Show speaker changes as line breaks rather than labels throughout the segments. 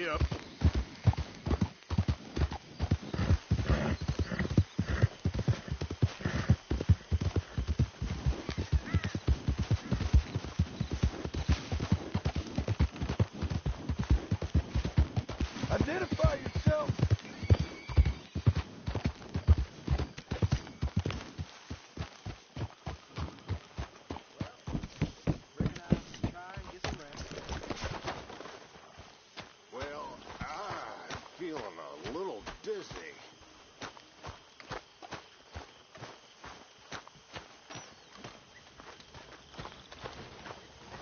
Yep. Identify yourself. Well, I'm feeling a little dizzy.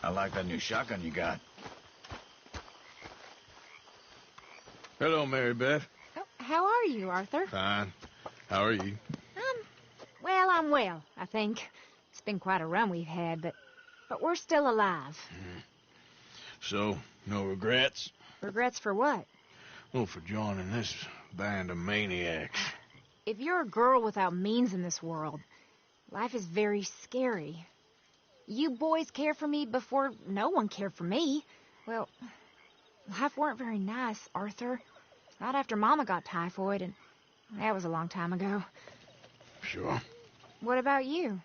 I like that new shotgun you got.
Hello, Mary Beth.
Oh, how are you, Arthur?
Fine. How are you?
I'm well, I think. It's been quite a run we've had, but we're still alive.
So, no regrets?
Regrets for what?
Well, for joining this band of maniacs.
If you're a girl without means in this world, life is very scary. You boys cared for me before no one cared for me. Well, life weren't very nice, Arthur. Not after Mama got typhoid, and that was a long time ago.
Sure.
What about you?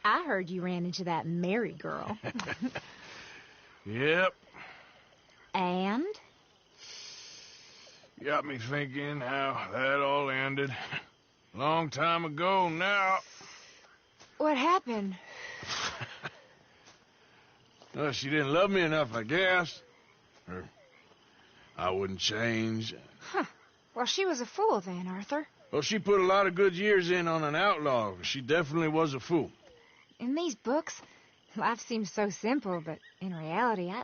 I heard you ran into that Mary girl.
Yep.
And?
Got me thinking how that all ended. Long time ago now.
What happened?
Well, she didn't love me enough, I guess. Or I wouldn't change.
Huh. Well, she was a fool then, Arthur.
Well, she put a lot of good years in on an outlaw. She definitely was a fool.
In these books, life seems so simple, but in reality, I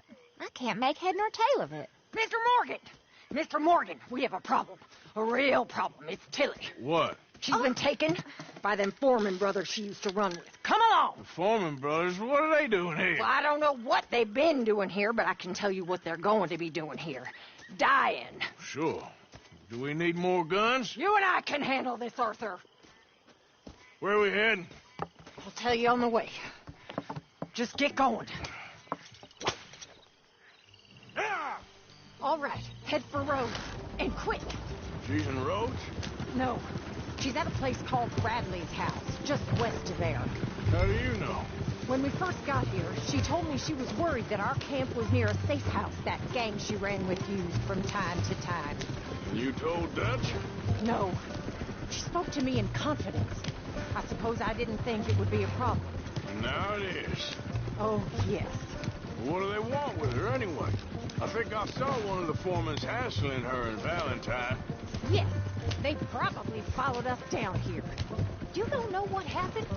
can't make head nor tail of it.
Mr. Morgan! Mr. Morgan, we have a problem. A real problem. It's Tilly.
What?
She's been taken by them Foreman brothers she used to run with. Come along!
The Foreman brothers? What are they doing here?
Well, I don't know what they've been doing here, but I can tell you what they're going to be doing here. Dying.
Sure. Do we need more guns?
You and I can handle this, Arthur.
Where are we heading?
I'll tell you on the way. Just get going.
Ah!
All right, head for Rhodes. And quick.
She's in Rhodes?
No, she's at a place called Bradley's house, just west of there.
How do you know?
When we first got here, she told me she was worried that our camp was near a safe house that gang she ran with used from time to time.
You told Dutch?
No. She spoke to me in confidence. I suppose I didn't think it would be a problem.
Now it is.
Oh, yes.
What do they want with her anyway? I think I saw one of the foremans hassling her and Valentine.
Yes, they probably followed us down here. You don't know what happened?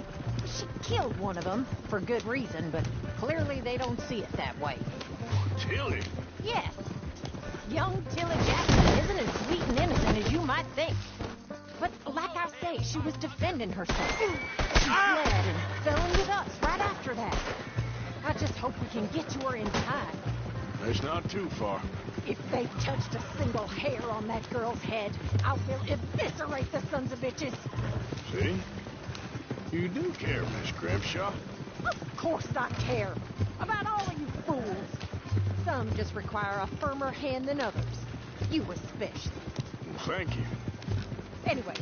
She killed one of them, for good reason, but clearly they don't see it that way.
Tilly?
Yes. Young Tilly Jackson isn't as sweet and innocent as you might think. But like I say, she was defending herself. She fled and fell in with us right after that. I just hope we can get to her in time.
It's not too far.
If they touched a single hair on that girl's head, I will eviscerate the sons of bitches.
See? You do care, Miss Grimshaw.
Of course I care. About all of you fools. Some just require a firmer hand than others. You especially.
Well, thank you.
Anyway,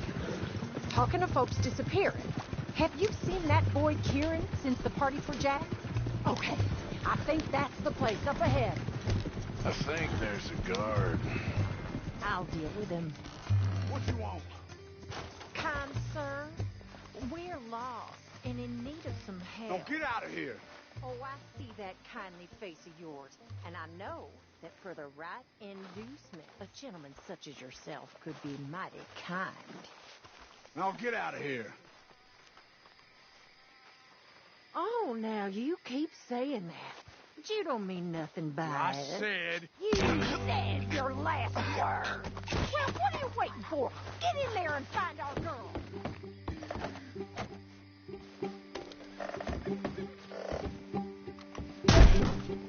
talking of folks disappearing, have you seen that boy Kieran since the party for Jack? Okay, I think that's the place up ahead.
I think there's a guard.
I'll deal with him.
What you want?
Kind sir, we're lost and in need of some help.
Now get out of here.
Oh, I see that kindly face of yours, and I know that for the right inducement, a gentleman such as yourself could be mighty kind.
Now get out of here.
Oh, now you keep saying that. But you don't mean nothing by
I
it.
said...
You said your last word. Well, what are you waiting for? Get in there and find our girl.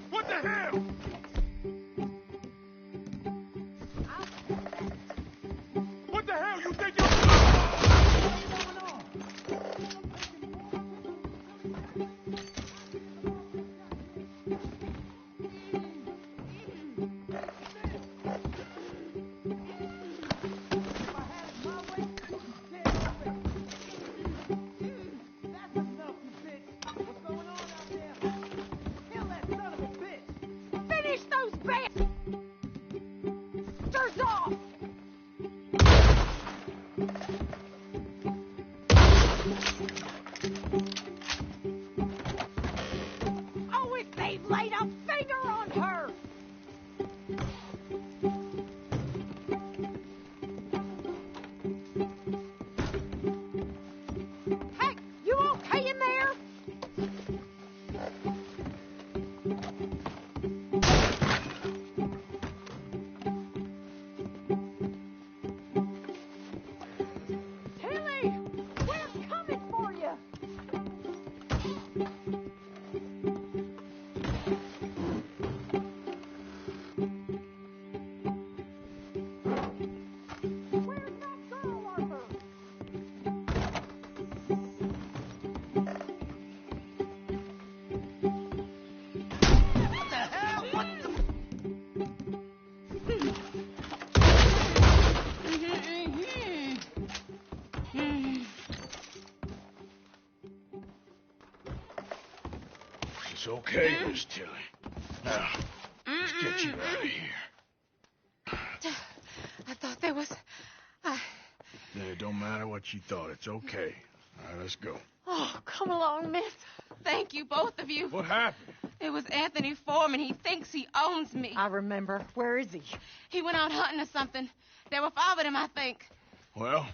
What the hell? What the hell you think you're...
Oh, if they've laid a finger on her! Hey, you okay in there? Tilly, we're coming for you. Where's that girl, Arthur?
What the hell? What the...
It's okay, Miss Tilly. Now, let's get you out of here.
I thought there was...
It don't matter what you thought. It's okay. All right, let's go.
Oh, come along, miss. Thank you, both of you.
What happened?
It was Anthony Foreman. He thinks he owns me. I remember. Where is he? He went out hunting or something. There were 5 of them, I think.
Well,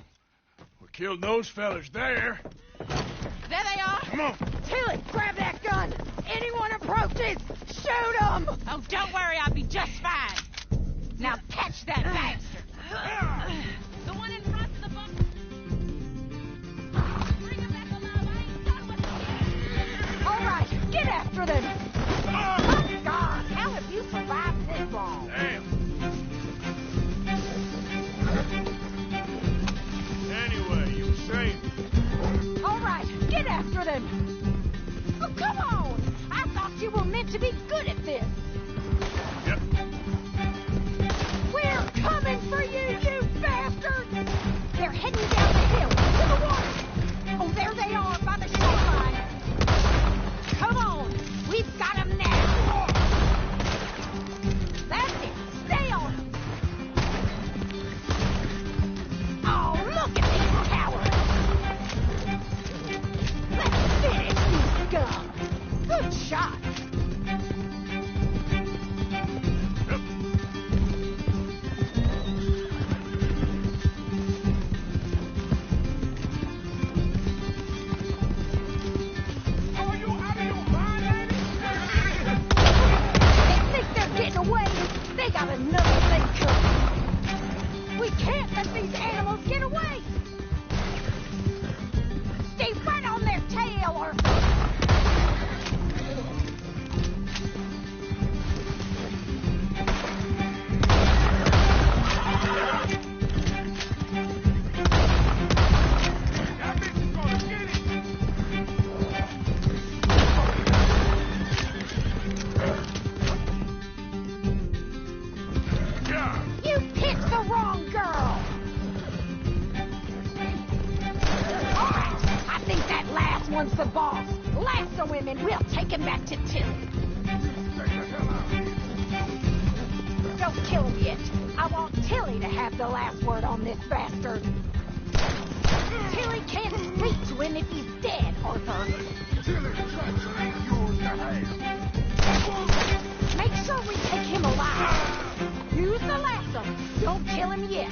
we killed those fellas there.
There they are.
Come on.
Tilly, grab that gun. Anyone approaches, shoot them. Oh, don't worry. I'll be just fine. Now catch that bastard. The one in front of the boat. Bring him back alive. I ain't done with him. All right, get after them. Oh, God. How have you survived this long?
Damn. Anyway, you were saying.
All right, get after them. Oh, come on. I thought you were meant to be good at this.
Yep.
We're coming for you, you bastard! They're heading down the hill, to the water. Oh, there they are, by the shoreline. Come on, we've got them now. That's it, stay on them. Oh, look at these cowards. Let's finish these scum. Good shot. Another thing coming. We can't let these animals get away. Stay right on their tail, or... One's the boss. Lasso him and we'll take him back to Tilly. Don't kill him yet. I want Tilly to have the last word on this bastard. Tilly can't speak to him if he's dead, Arthur.
Tilly's treasure ain't yours to have.
Make sure we take him alive. Use the lasso. Don't kill him yet.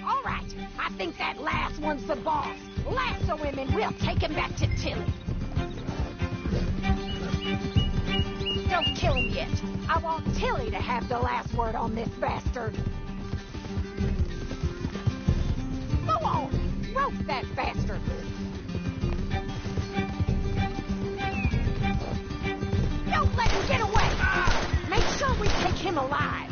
All right, I think that last one's the boss. Lasso him and we'll take him back to Tilly. Don't kill him yet. I want Tilly to have the last word on this bastard. Go on, rope that bastard. Don't let him get away. Make sure we take him alive.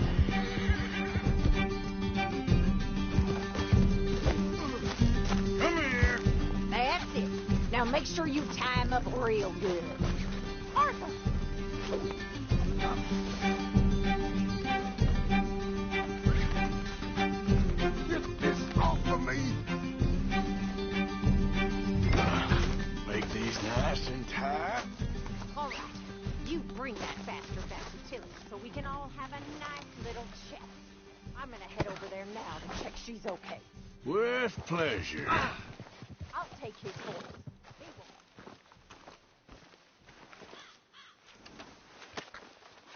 Now make sure you tie him up real good. Arthur! all have a nice little chat. I'm gonna head over there now to check she's okay.
With pleasure.
I'll take his horse.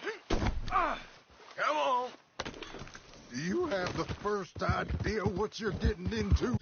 He will.
Come on.
Do you have the first idea what you're getting into?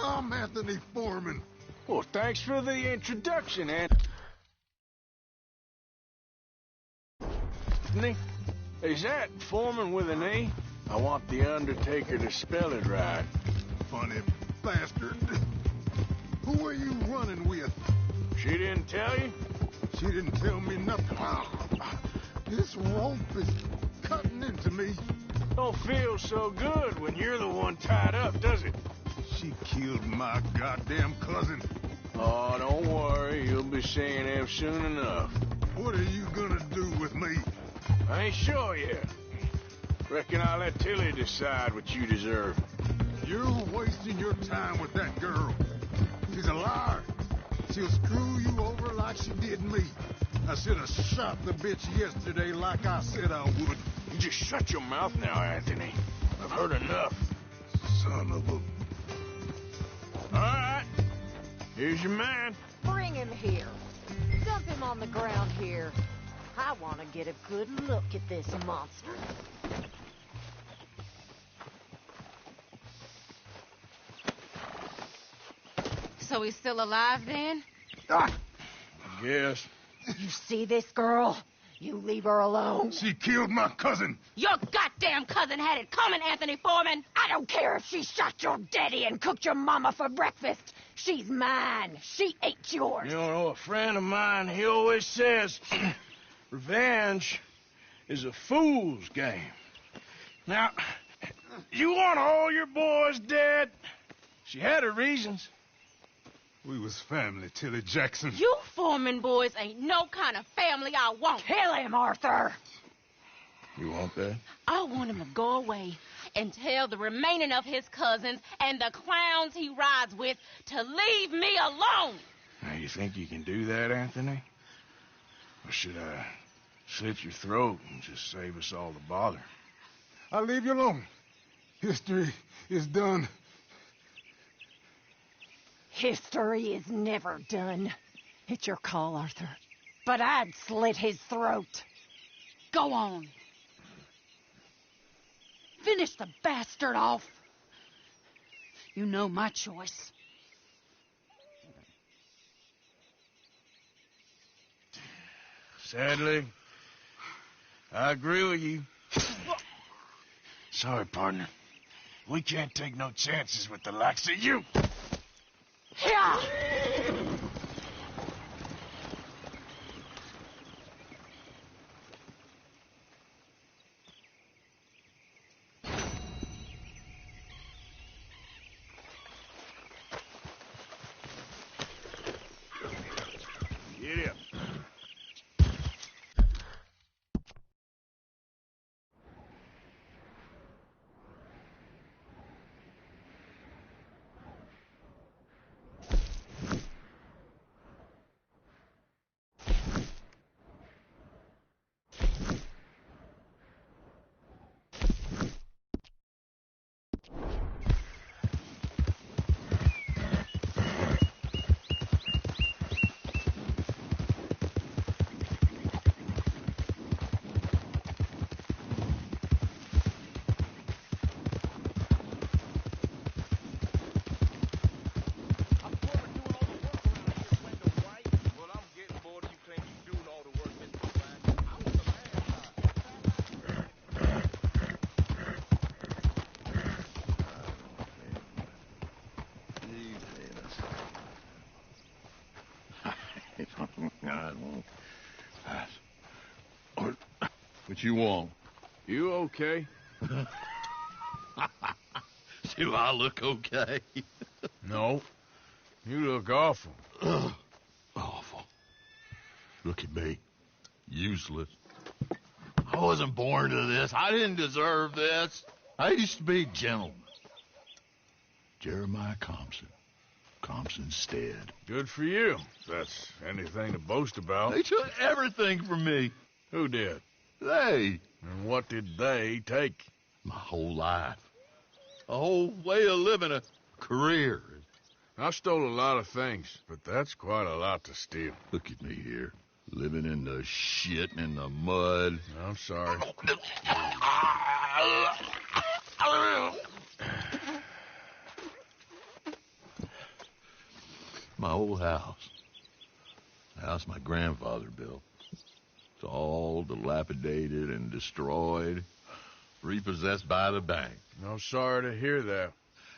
I'm Anthony Foreman.
Well, thanks for the introduction, Anthony. Is that Foreman with an E? I want the Undertaker to spell it right.
Funny bastard. Who are you running with?
She didn't tell you?
She didn't tell me nothing. This rope is cutting into me.
Don't feel so good when you're the one tied up, does it?
She killed my goddamn cousin.
Oh, don't worry. You'll be seeing him soon enough.
What are you gonna do with me?
I ain't sure yet. Reckon I'll let Tilly decide what you deserve.
You're wasting your time with that girl. She's a liar. She'll screw you over like she did me. I should have shot the bitch yesterday like I said I would.
You just shut your mouth now, Anthony. I've heard enough.
Son of a...
All right. Here's your man.
Bring him here. Dump him on the ground here. I want to get a good look at this monster. So he's still alive then?
I guess.
You see this girl? You leave her alone.
She killed my cousin.
Your goddamn cousin had it coming, Anthony Foreman.
I don't care if she shot your daddy and cooked your mama for breakfast. She's mine. She ate yours.
You know, a friend of mine, he always says, revenge is a fool's game. Now, you want all your boys dead? She had her reasons.
We was family, Tilly Jackson.
You Foreman boys ain't no kind of family I want.
Kill him, Arthur.
You want that?
I want him to go away and tell the remaining of his cousins and the clowns he rides with to leave me alone.
Now, you think you can do that, Anthony? Or should I slit your throat and just save us all the bother?
I'll leave you alone. History is done.
History is never done. It's your call, Arthur. But I'd slit his throat.
Go on.
Finish the bastard off. You know my choice.
Sadly, I agree with you. Sorry, partner. We can't take no chances with the likes of you.
Yeah.
Get up.
What you want?
You okay?
Do I look okay?
No. You look awful.
Awful. Look at me. Useless. I wasn't born to this. I didn't deserve this. I used to be a gentleman. Jeremiah Compson. Compson Stead.
Good for you. If that's anything to boast about.
They took everything from me.
Who did?
They.
And what did they take?
My whole life. A whole way of living, a career.
I stole a lot of things, but that's quite a lot to steal.
Look at me here. Living in the shit and in the mud.
I'm sorry.
My old house. The house my grandfather built. It's all dilapidated and destroyed. Repossessed by the bank.
I'm sorry to hear that.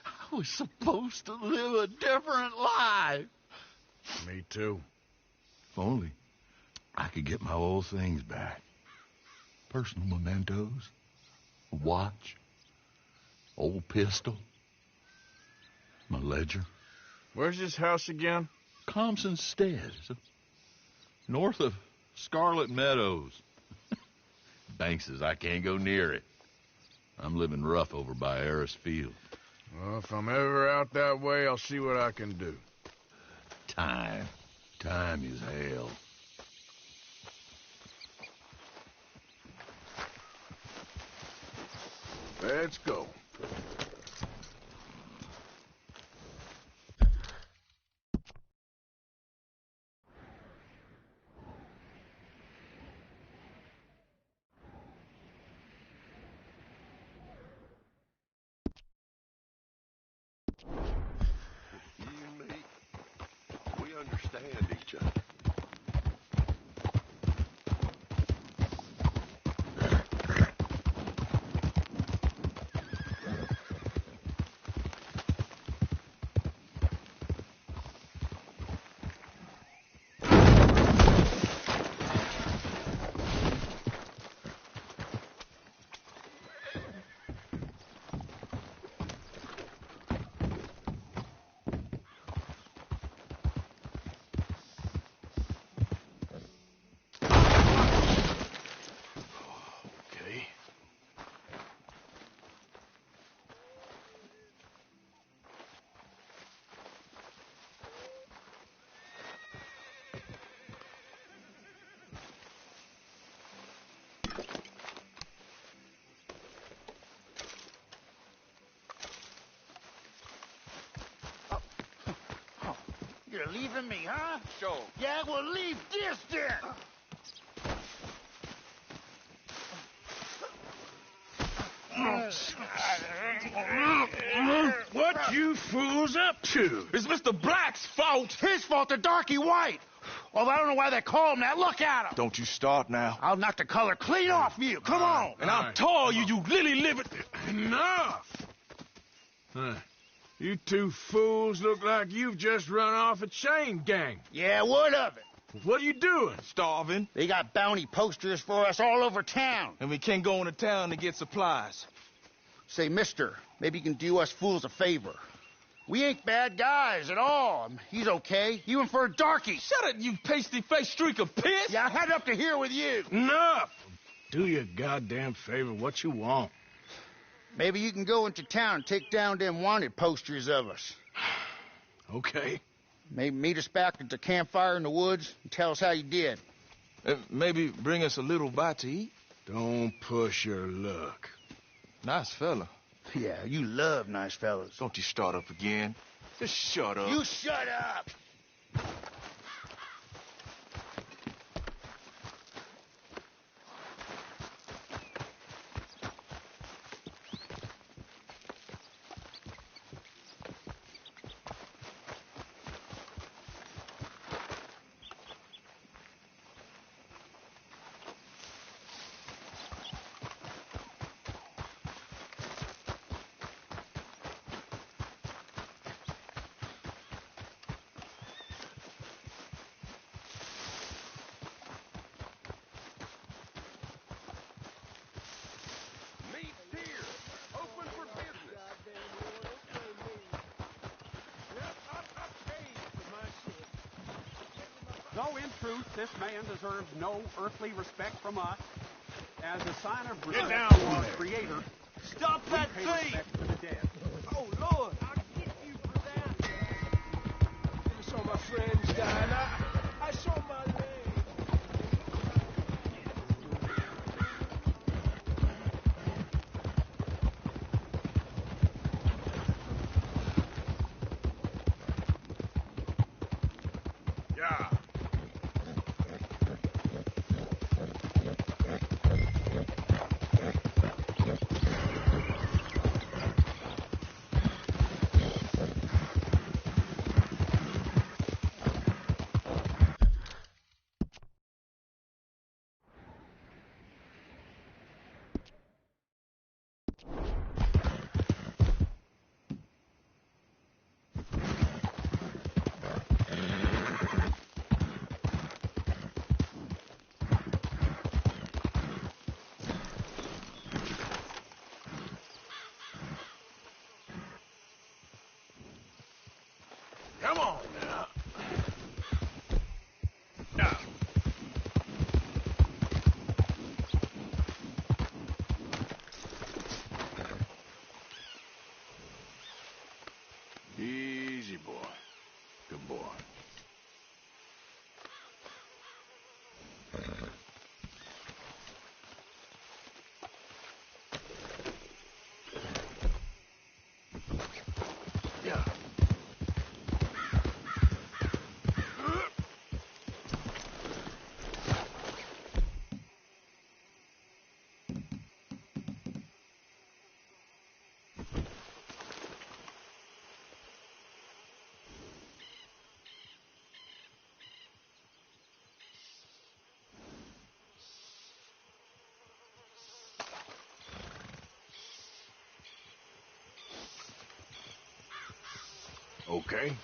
I was supposed to live a different life.
Me too.
If only I could get my old things back. Personal mementos. A watch. Old pistol. My ledger.
Where's this house again?
Compson Stead. North of Scarlet Meadows. Bank says I can't go near it. I'm living rough over by Harris Field.
Well, if I'm ever out that way, I'll see what I can do.
Time. Time is hell.
Let's go.
understand each other.
Okay.
You're leaving me, huh?
Sure.
Yeah, well, leave this then.
What you fools up to?
It's Mr. Black's fault. His fault, the darky white. Although I don't know why they call him that. Look at him.
Don't you start now.
I'll knock the color clean off you. Come on.
And I'll tell you, you lily livered.
Enough! Huh. You two fools look like you've just run off a chain gang.
Yeah, what of it?
What are you doing?
Starving.
They got bounty posters for us all over town.
And we can't go into town to get supplies.
Say, mister, maybe you can do us fools a favor. We ain't bad guys at all. He's okay. Even for a darky.
Shut it, you pasty-faced streak of piss!
Yeah, I had up to here with you.
Enough! Do your goddamn favor what you want.
Maybe you can go into town and take down them wanted posters of us.
Okay.
Maybe meet us back at the campfire in the woods and tell us how you did.
Maybe bring us a little bite to eat.
Don't push your luck.
Nice fella.
Yeah, you love nice fellas.
Don't you start up again. Just shut up.
You shut up!
Though in truth this man deserves no earthly respect from us, as a sign of respect to our Creator,
Stop
we
that
pay
thing!
respect to the dead.
Oh, Lord!
I'll get you for that. I saw my friends dying. I saw my leg. Yeah. Come on now. Now. Easy, boy. Good boy. Yeah. Okay.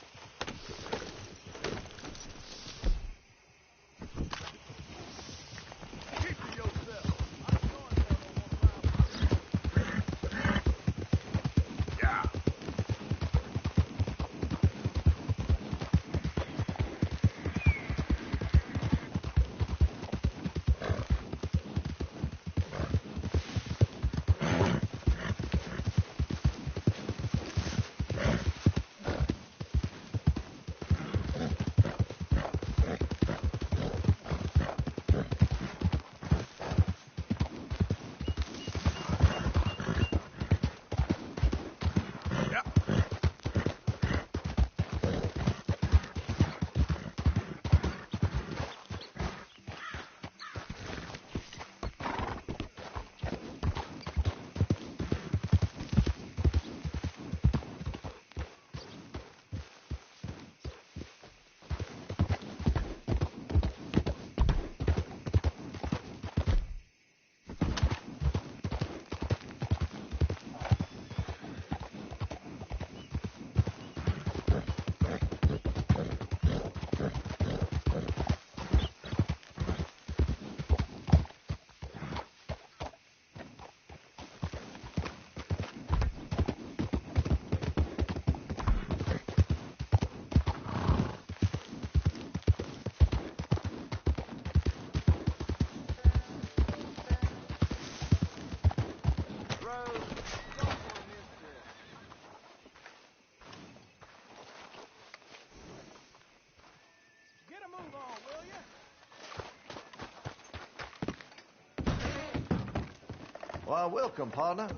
Why, welcome, partner.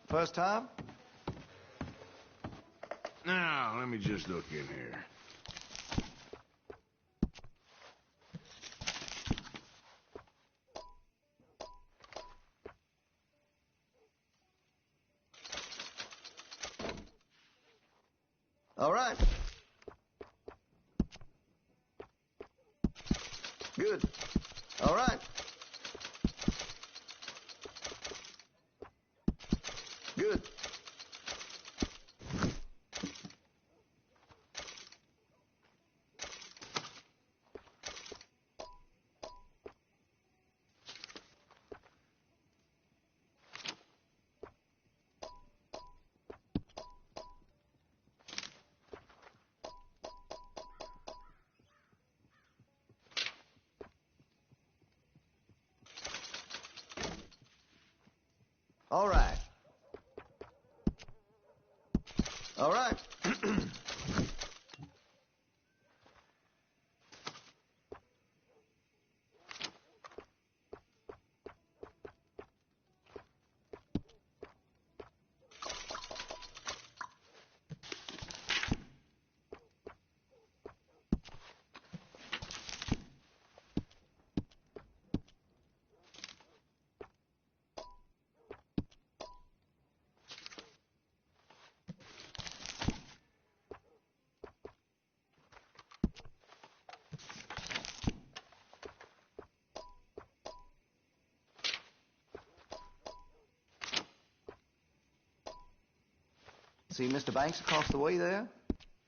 First time?
Now, let me just look in here.
All right. Good. All right. Good. All right. All right. See Mr. Banks across the way there?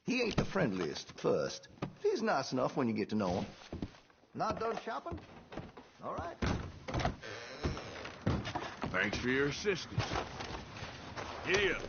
He ain't the friendliest at first. But he's nice enough when you get to know him. Not done shopping? All right.
Thanks for your assistance. Giddy up.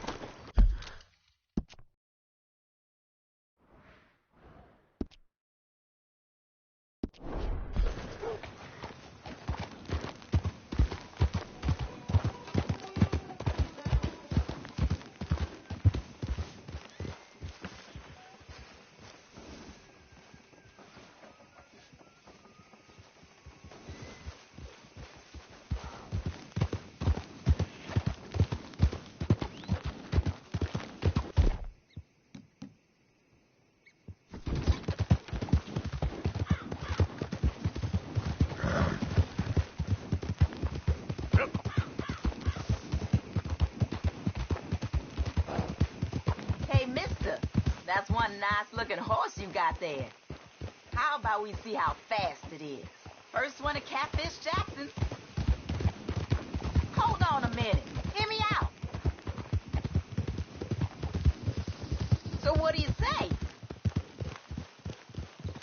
That's one nice-looking horse you got there. How about we see how fast it is? First one to Catfish Jackson. Hold on a minute. Hear me out. So So what do you say?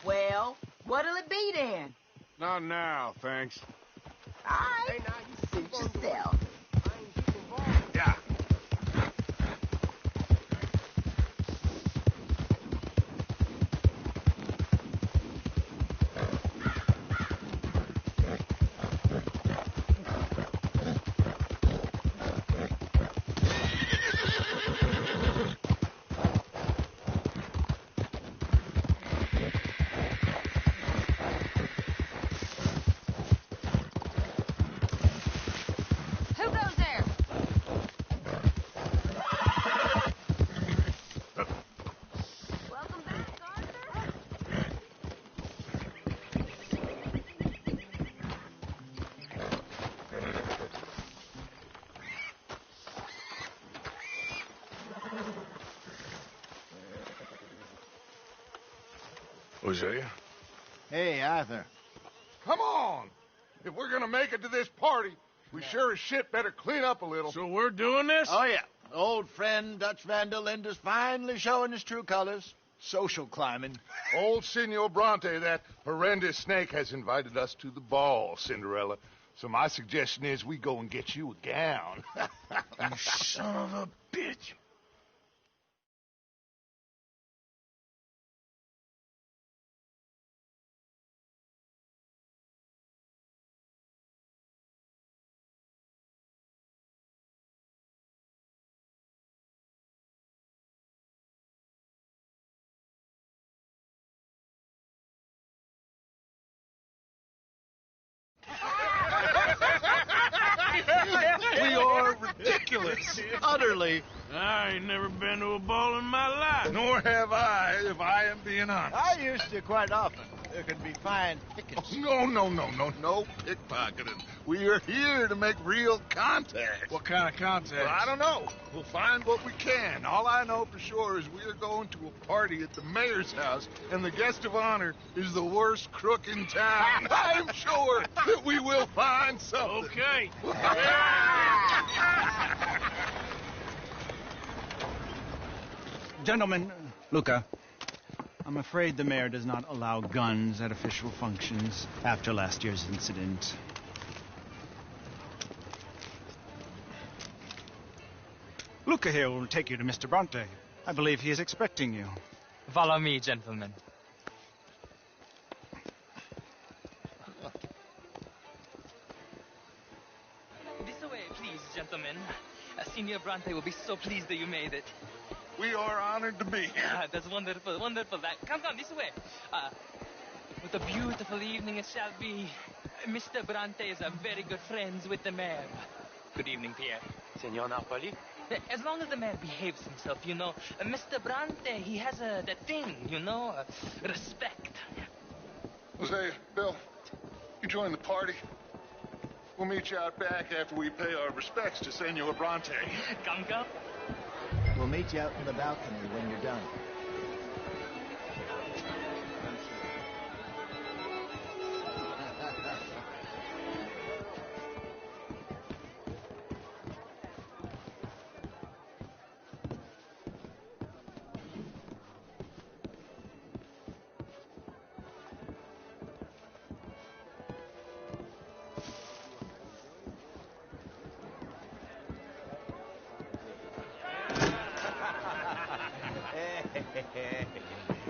Well, what'll it be then?
Not now, thanks.
All right. Hey, now you suit yourself.
Yeah. Hosea?
Hey, Arthur.
Come on! If we're gonna make it to this party, we sure as shit better clean up a little.
So we're doing this?
Oh, yeah. Old friend Dutch Van der Linde's finally showing his true colors. Social climbing.
Old Senor Bronte, that horrendous snake, has invited us to the ball, Cinderella. So my suggestion is we go and get you a gown.
You son of a bitch.
We are ridiculous. Utterly.
I ain't never been to a ball in my life.
Nor have I, if I am being honest.
I used to quite often. There can be fine pickets.
No pickpocketing. We are here to make real contact.
What kind of contact?
Well, I don't know. We'll find what we can. All I know for sure is we are going to a party at the mayor's house, and the guest of honor is the worst crook in town. I'm sure that we will find something.
Okay.
Gentlemen, Luca, I'm afraid the mayor does not allow guns at official functions after last year's incident. Luca here will take you to Mr. Bronte. I believe he is expecting you.
Follow me, gentlemen. This way, please, gentlemen. Signor Bronte will be so pleased that you made it.
We are honored to be here.
That's wonderful, wonderful. Come, this way. What a beautiful evening it shall be. Mr. Bronte is a very good friends with the mayor. Good evening, Pierre.
Senor Napoli?
As long as the mayor behaves himself, you know. Mr. Bronte, he has that thing, you know, respect.
Hosea, Bill, you join the party. We'll meet you out back after we pay our respects to Senor Bronte.
Come.
We'll meet you out in the balcony when you're done.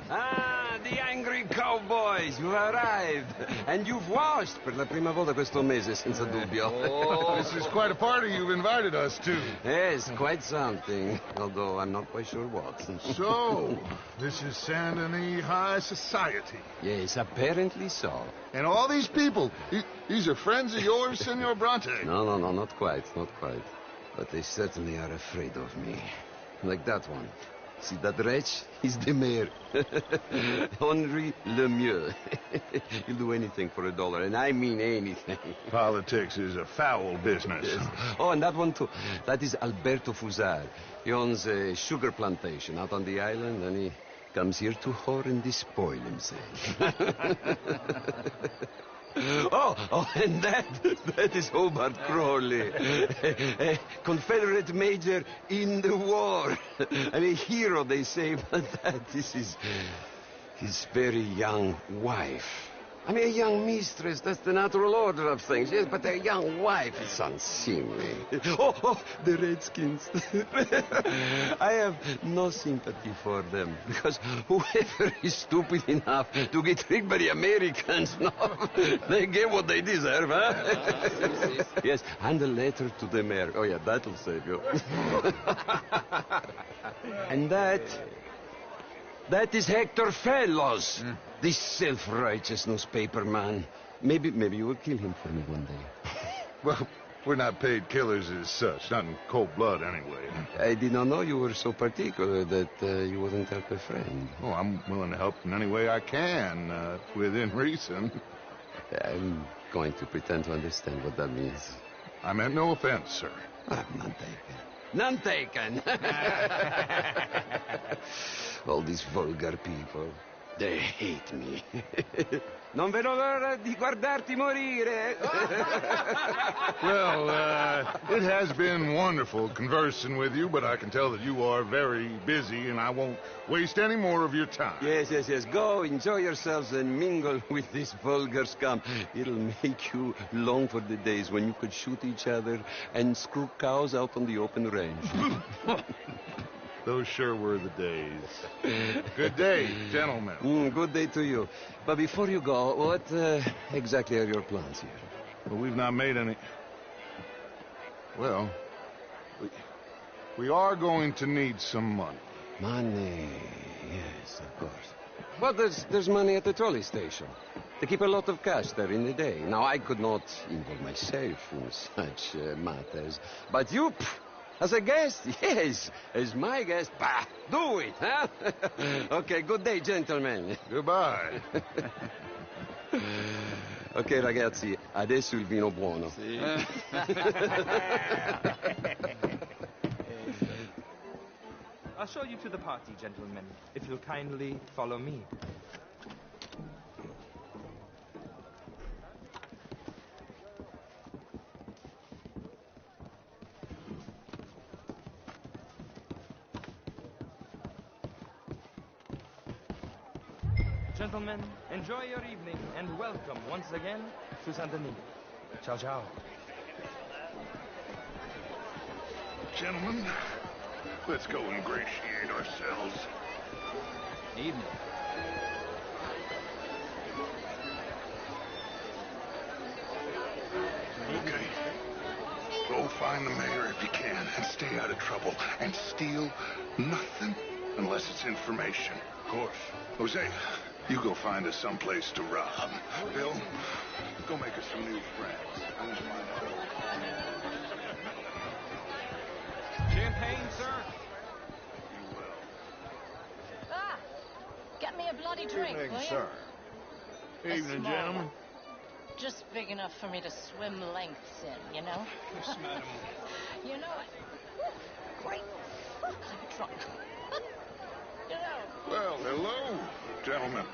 Ah, the angry cowboys, you've arrived. And you've washed per la prima volta questo mese, senza dubbio.
Oh, this is quite a party you've invited us to.
Yes, quite something. Although I'm not quite sure what.
So, this is Saint Denis High Society.
Yes, apparently so.
And all these people, these are friends of yours, Senor Bronte?
No, not quite. But they certainly are afraid of me. Like that one. See that wretch? He's the mayor. Henri Lemieux. He'll do anything for $1, and I mean anything.
Politics is a foul business.
Yes. Oh, and that one too. That is Alberto Fusar. He owns a sugar plantation out on the island, and he comes here to whore and despoil himself. Oh, and that is Hobart Crawley, a Confederate major in the war. I mean, hero, they say, but that is his very young wife. I mean, a young mistress, that's the natural order of things, yes, but a young wife is unseemly. Oh, the Redskins. I have no sympathy for them, because whoever is stupid enough to get tricked by the Americans, no, they get what they deserve, huh? Yes, and a letter to the mayor. Oh, yeah, that'll save you. And that is Hector Fellows. This self-righteous newspaper man. Maybe you will kill him for me one day.
Well, we're not paid killers as such. Not in cold blood, anyway.
I did not know you were so particular that you wouldn't help a friend.
Oh, I'm willing to help in any way I can, within reason.
I'm going to pretend to understand what that means.
I meant no offense, sir.
None taken. None taken. All these vulgar people. They hate me. Non vedo l'ora di guardarti morire.
Well, it has been wonderful conversing with you, but I can tell that you are very busy, and I won't waste any more of your time.
Yes. Go, enjoy yourselves, and mingle with this vulgar scum. It'll make you long for the days when you could shoot each other and screw cows out on the open range.
Those sure were the days. Good day, gentlemen.
Good day to you. But before you go, what exactly are your plans here?
Well, we've not made any... Well, we are going to need some money.
Money, yes, of course. But there's money at the trolley station. They keep a lot of cash there in the day. Now, I could not involve myself in such matters. But you... As a guest? Yes. As my guest? Bah, do it, huh? Okay, good day, gentlemen.
Goodbye.
Ok, ragazzi, adesso il vino buono.
Sì. I'll show you to the party, gentlemen, if you'll kindly follow me. Gentlemen, enjoy your evening and welcome once again to Saint Denis. Ciao, ciao.
Gentlemen, let's go ingratiate ourselves.
Evening.
Okay. Go find the mayor if you can and stay out of trouble. And steal nothing unless it's information. Of course. Jose, you go find us someplace to rob. Bill, go make us some new friends.
Champagne, sir?
You will.
Ah! Get me a bloody drink,
Evening,
will you?
sir.
A
Evening,
small
gentlemen.
one. Just big enough for me to swim lengths in, you know?
Yes, madam.
You know it. Great. I'm drunk. You know.
Well, hello, gentlemen.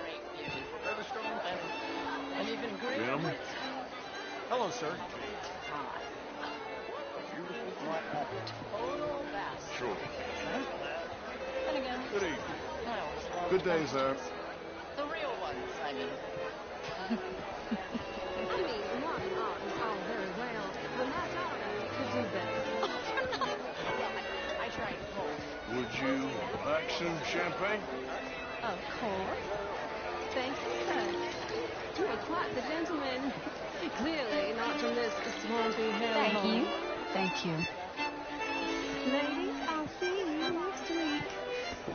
Great beauty.
Featherstone?
And even greater.
Gentlemen.
Hello, sir.
Hi. What a total bastard.
Sure.
Huh? And again.
Good evening.
I always love
Good day, sir.
the real ones, I mean.
I mean, martial art is all very well, but my daughter could do better.
I tried both.
Would you like some champagne?
Of course. Thank you, sir. You are quite the gentleman. Clearly not from this swampy hellhole.
Thank you. Thank you.
Ladies, I'll see you next week.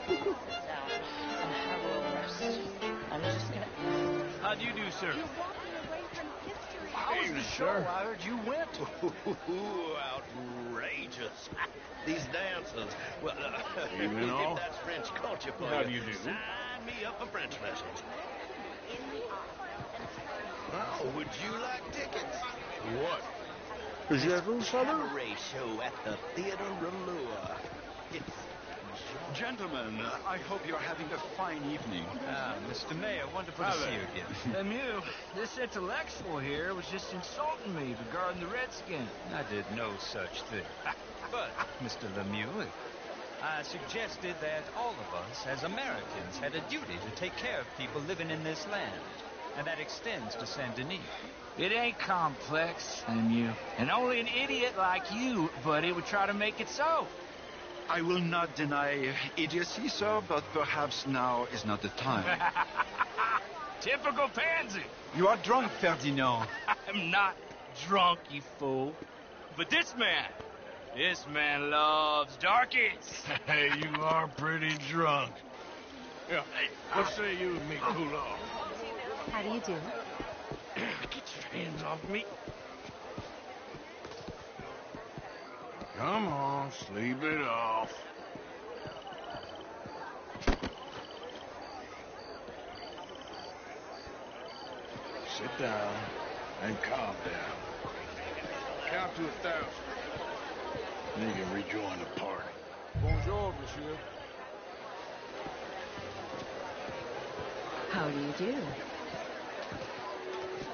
Down and have a little rest. I'm just gonna...
How do you do, sir?
You're walking away from history.
How was the
Evening,
show?
sir.
I heard you went.
Outrageous. These dancers. Well,
Evening, all.
if that's French culture for
How do you do?
Sign me up for French lessons. Oh, would you like tickets?
What? Is that Jerusalem?
Cabaret show at the Theater Relure. It's
Gentlemen, I hope you're having a fine evening.
Ah, Mr. Mayor, wonderful to see you again.
Lemieux, this intellectual here was just insulting me regarding the Redskins.
I did no such thing. But, Mr. Lemieux, I suggested that all of us, as Americans, had a duty to take care of people living in this land. And that extends to Saint Denis.
It ain't complex, Lemieux. And only an idiot like you, buddy, would try to make it so.
I will not deny idiocy, sir, but perhaps now is not the time.
Typical pansy.
You are drunk, Ferdinand.
I'm not drunk, you fool. But this man loves darkies.
Hey, you are pretty drunk. Yeah, hey, what say you and me cool off?
How do you do?
Get your hands off me.
Come on, sleep it off. Sit down and calm down. Count to 1,000. Then you can rejoin the party.
Bonjour, monsieur.
How do you do?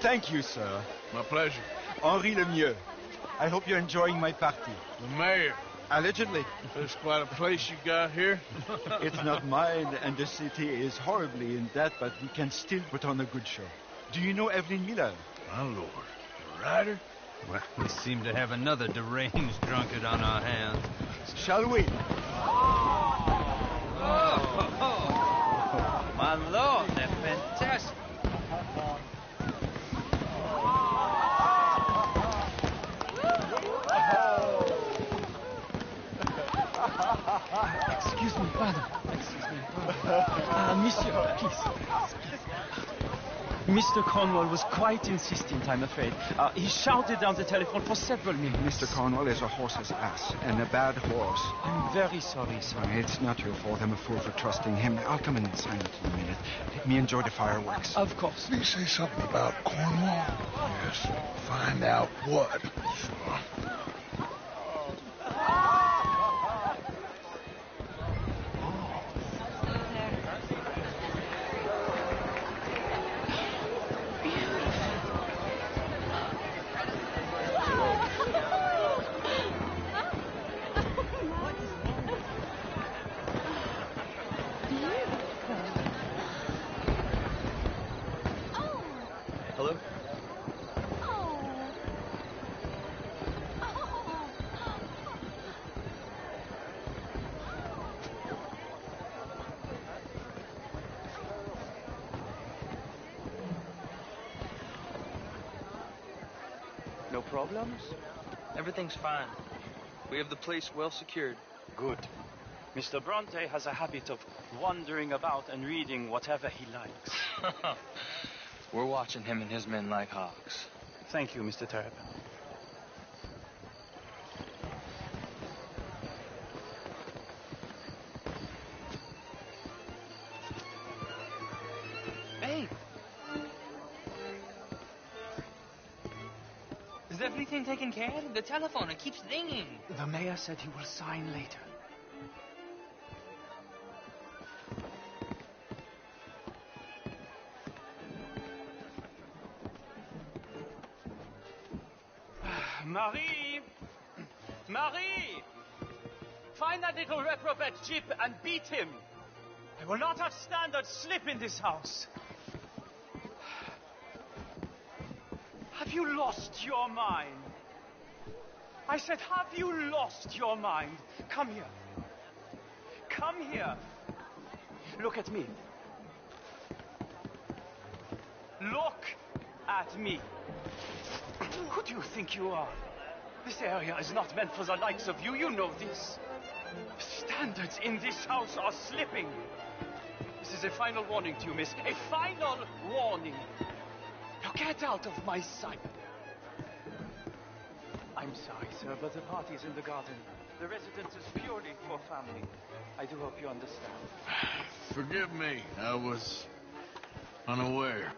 Thank you, sir.
My pleasure.
Henri Lemieux. I hope you're enjoying my party.
The mayor.
Allegedly.
There's quite a place you got here.
It's not mine, and the city is horribly in debt, but we can still put on a good show. Do you know Evelyn Miller?
My lord. The writer?
Well, we seem to have another deranged drunkard on our hands.
Shall we?
Oh, my lord, they're fantastic.
Excuse me, pardon. Monsieur, please. Mr. Cornwall was quite insistent, I'm afraid. He shouted down the telephone for several minutes. Mr. Cornwall is a horse's ass, and a bad horse. I'm very sorry, sir. It's not your fault. I'm a fool for trusting him. I'll come in silent in a minute. Let me enjoy the fireworks. Of course.
Did he say something about Cornwall? Yes. Find out what. Sure.
Hello? No problems? Everything's fine. We have the place well secured.
Good. Mr. Bronte has a habit of wandering about and reading whatever he likes.
We're watching him and his men like hawks.
Thank you, Mr. Terrapin.
Hey! Is everything taken care of? The telephone, it keeps ringing.
The mayor said he will sign later. Marie! Marie! Find that little reprobate Jip and beat him. I will not have standard slip in this house. Have you lost your mind? I said, have you lost your mind? Come here. Come here. Look at me. Look at me. Who do you think you are? This area is not meant for the likes of you. You know this. Standards in this house are slipping. This is a final warning to you, miss. A final warning. Now get out of my sight. I'm sorry, sir, but the party's in the garden. The residence is purely for family. I do hope you understand.
Forgive me. I was unaware.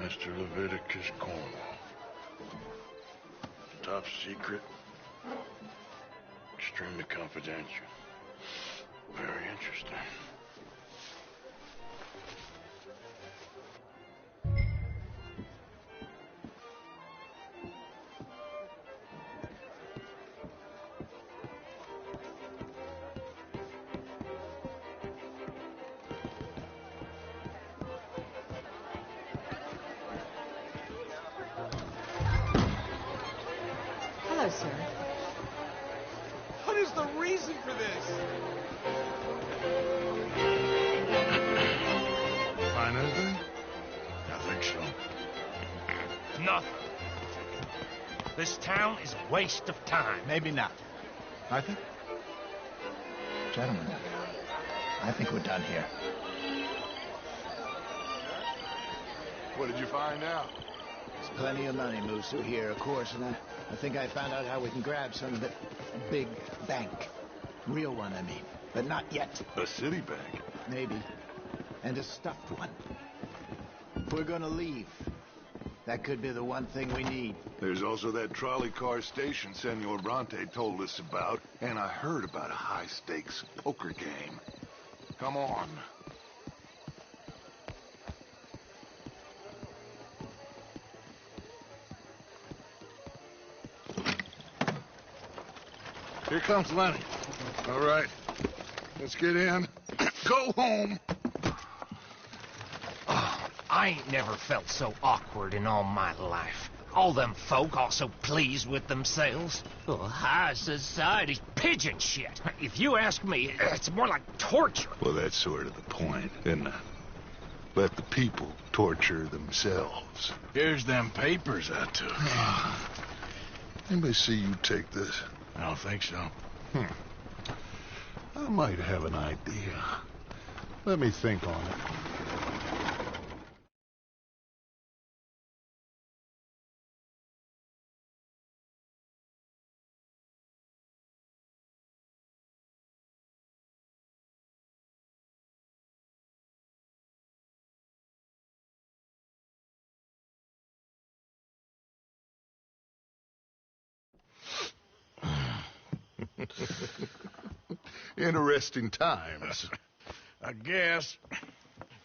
Mr. Leviticus Cornwall. Top secret. Extremely confidential. Very interesting.
Hello, sir.
What is the reason for this?
Find anything? I think so.
Nothing. This town is a waste of time.
Maybe not. Arthur? Gentlemen, I think we're done here.
What did you find out?
There's plenty of money moves through here, of course, and I think I found out how we can grab some of it. A big bank. Real one, I mean. But not yet.
A city bank?
Maybe. And a stuffed one. If we're gonna leave, that could be the one thing we need.
There's also that trolley car station Senor Bronte told us about, and I heard about a high-stakes poker game. Come on. Here comes Lenny. All right. Let's get in. Go home.
Oh, I ain't never felt so awkward in all my life. All them folk all so pleased with themselves. Oh, high society's pigeon shit. If you ask me, it's more like torture.
Well, that's sort of the point, isn't it? Let the people torture themselves.
Here's them papers I took.
Anybody see you take this?
I don't think so.
I might have an idea. Let me think on it. Interesting times.
I guess.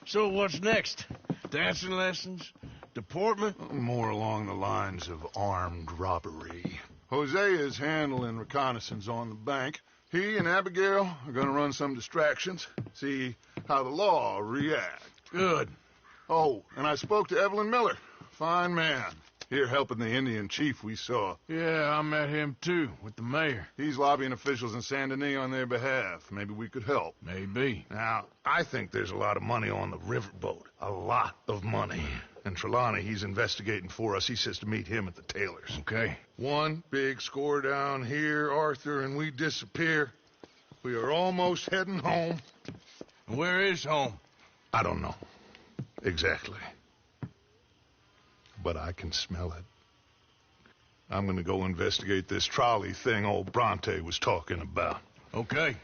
So what's next? Dancing lessons? Deportment?
More along the lines of armed robbery. Hosea is handling reconnaissance on the bank. He and Abigail are going to run some distractions, see how the law reacts.
Good.
Oh, and I spoke to Evelyn Miller. Fine man. Here helping the Indian chief we saw.
Yeah, I met him too, with the mayor.
He's lobbying officials in Saint Denis on their behalf. Maybe we could help.
Maybe.
Now, I think there's a lot of money on the riverboat. A lot of money. And Trelawney, he's investigating for us. He says to meet him at the Taylor's.
Okay.
One big score down here, Arthur, and we disappear. We are almost heading home.
Where is home?
I don't know. Exactly. But I can smell it. I'm gonna go investigate this trolley thing old Bronte was talking about.
Okay.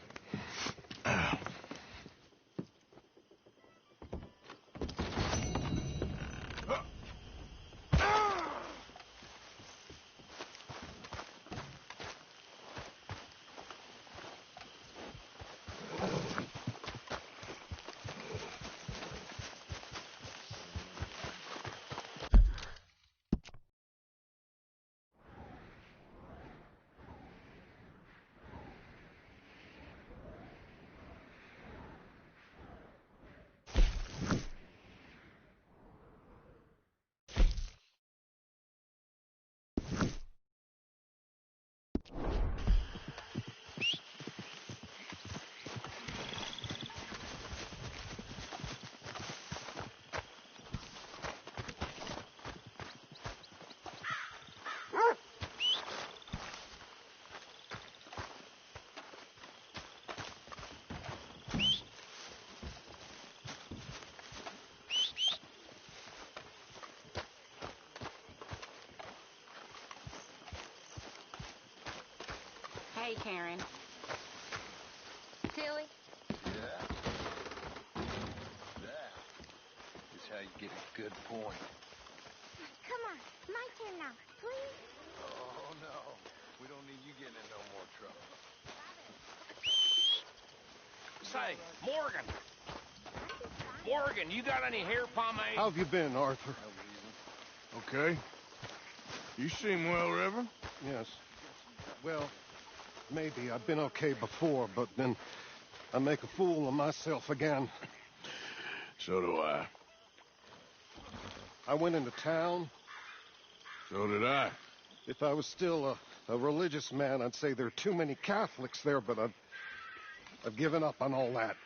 Hey, Karen.
Tilly?
Yeah. That is how you get a good point.
Say, Morgan. Morgan, you got any hair pomade?
How have you been, Arthur?
Okay. You seem well, Reverend.
Yes. Well, maybe. I've been okay before, but then I make a fool of myself again.
So do I.
I went into town.
So did I.
If I was still a religious man, I'd say there are too many Catholics there, but I've given up on all that.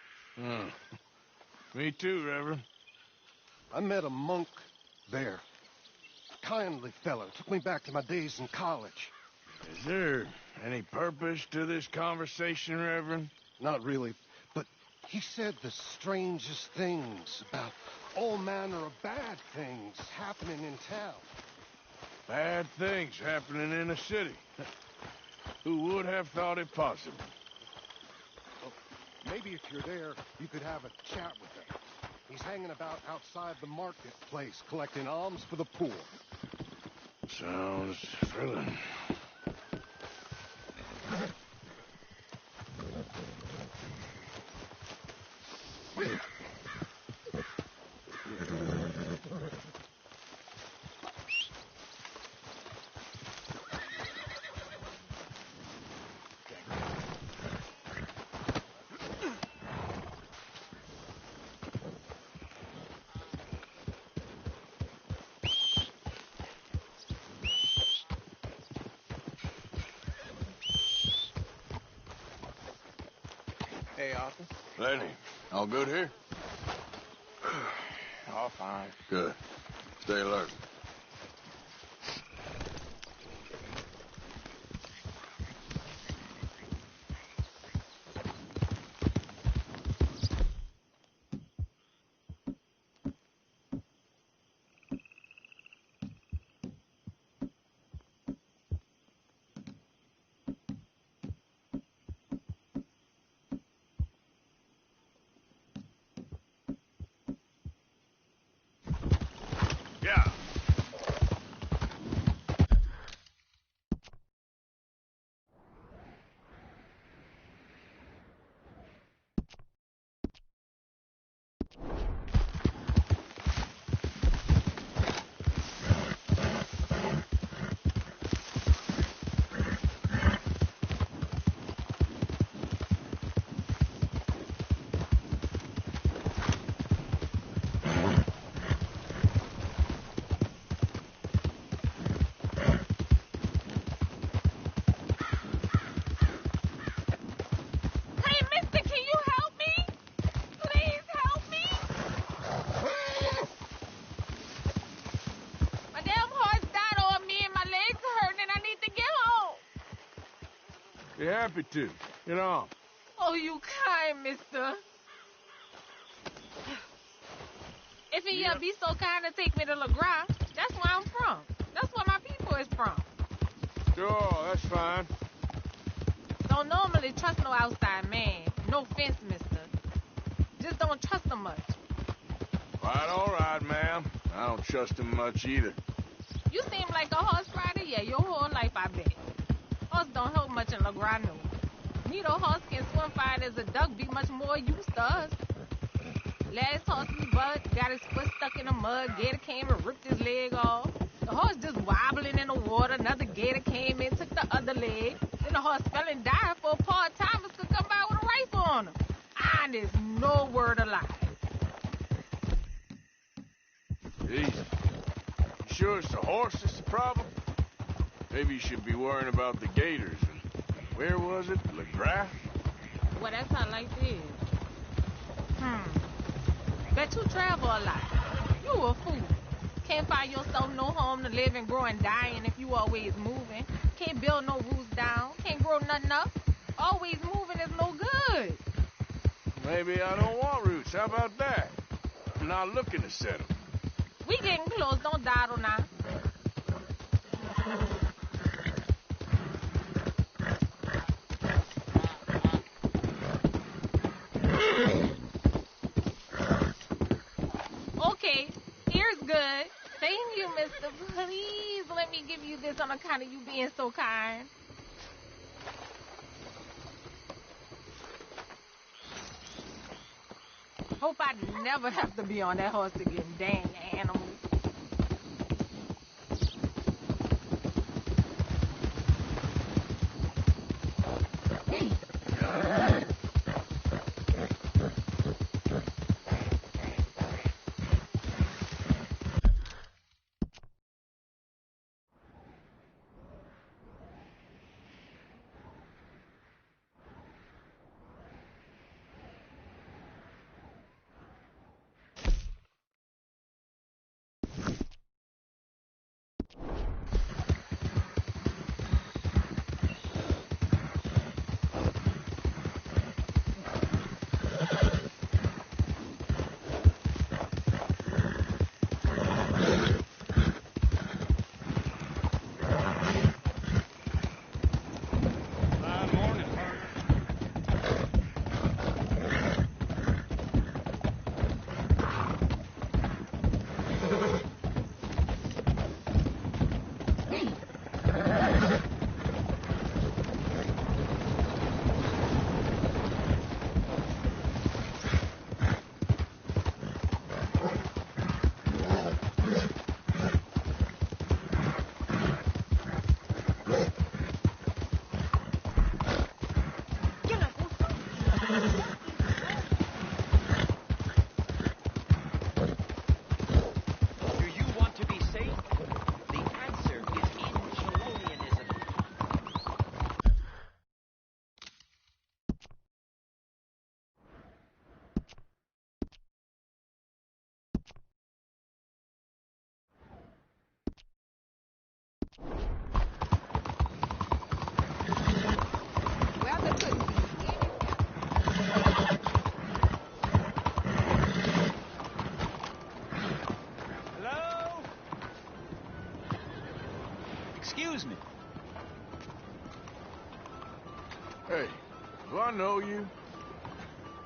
Me too, Reverend.
I met a monk there. Kindly fellow. Took me back to my days in college.
Is there any purpose to this conversation, Reverend?
Not really, but he said the strangest things about all manner of bad things happening in town.
Bad things happening in a city. Who would have thought it possible?
Well, maybe if you're there, you could have a chat with him. He's hanging about outside the marketplace, collecting alms for the poor.
Sounds thrilling.
Hey, Arthur.
Lenny, all good here?
All fine.
Good. Stay alert. Yeah. Be happy to. Get on.
Oh, you kind, mister. If you be so kind to take me to LeGras, that's where I'm from. That's where my people is from.
Sure, that's fine.
Don't normally trust no outside man. No offense, mister. Just don't trust him much.
All right, ma'am. I don't trust him much either.
You seem like a horse rider, yeah, your whole life, I bet. Horse don't help much in LeGras, no. Neither horse can swim fine as a duck, be much more used to us. Last horse we butt got his foot stuck in the mud. Gator came and ripped his leg off. The horse just wobbling in the water. Another gator came in, took the other leg. Then the horse fell and died for a part-timers to come by with a rifle on him. And there's no word of lie.
Easy. You sure it's the horse that's the problem? Maybe you should be worrying about the gators. And where was it? LeGras?
Well, that's how life is. Bet you travel a lot. You a fool. Can't find yourself no home to live and grow and dying if you always moving. Can't build no roots down. Can't grow nothing up. Always moving is no good.
Maybe I don't want roots. How about that? I'm not looking to settle.
We getting close. Don't dawdle now. Okay, here's good. Thank you, mister. Please let me give you this on account of you being so kind. Hope I never have to be on that horse again, dang animals.
Excuse me.
Hey, do I know you?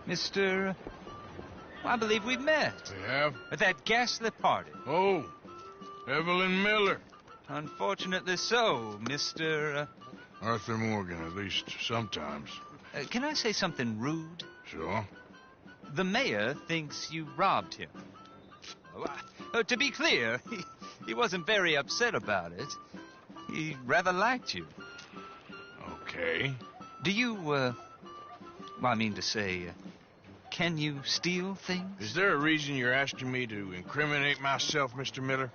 Mr. I believe we've met.
We have?
At that ghastly party.
Oh, Evelyn Miller.
Unfortunately so, Mr.
Arthur Morgan, at least sometimes.
Can I say something rude?
Sure.
The mayor thinks you robbed him. To be clear, he wasn't very upset about it. He rather liked you.
Okay.
Do you, I mean to say, can you steal things?
Is there a reason you're asking me to incriminate myself, Mr. Miller?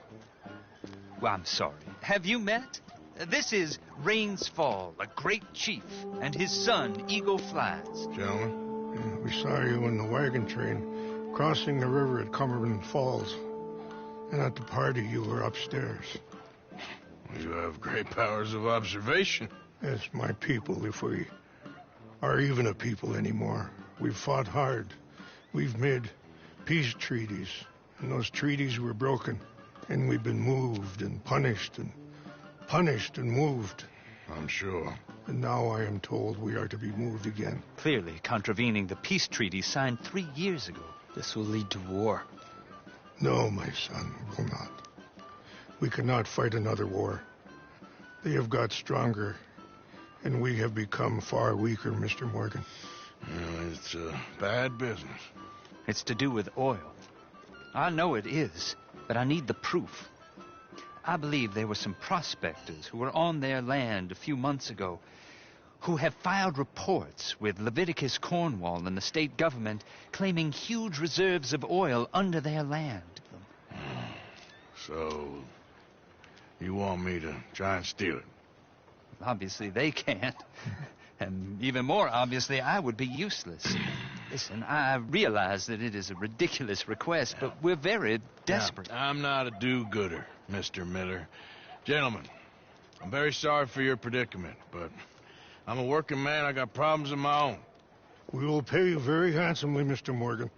Well, I'm sorry. Have you met? This is Rains Fall, a great chief, and his son, Eagle Flies.
Gentlemen, we saw you in the wagon train crossing the river at Cumberland Falls. And at the party, you were upstairs.
You have great powers of observation.
Yes, my people, if we are even a people anymore. We've fought hard. We've made peace treaties, and those treaties were broken. And we've been moved and punished and moved.
I'm sure.
And now I am told we are to be moved again.
Clearly contravening the peace treaty signed 3 years ago.
This will lead to war.
No, my son, it will not. We cannot fight another war. They have got stronger, and we have become far weaker, Mr. Morgan.
It's a bad business.
It's to do with oil. I know it is, but I need the proof. I believe there were some prospectors who were on their land a few months ago who have filed reports with Leviticus Cornwall and the state government claiming huge reserves of oil under their land.
So, you want me to try and steal it?
Obviously they can't. And even more obviously, I would be useless. Listen, I realize that it is a ridiculous request, but we're very desperate.
Now, I'm not a do-gooder, Mr. Miller. Gentlemen, I'm very sorry for your predicament, but I'm a working man. I got problems of my own.
We will pay you very handsomely, Mr. Morgan.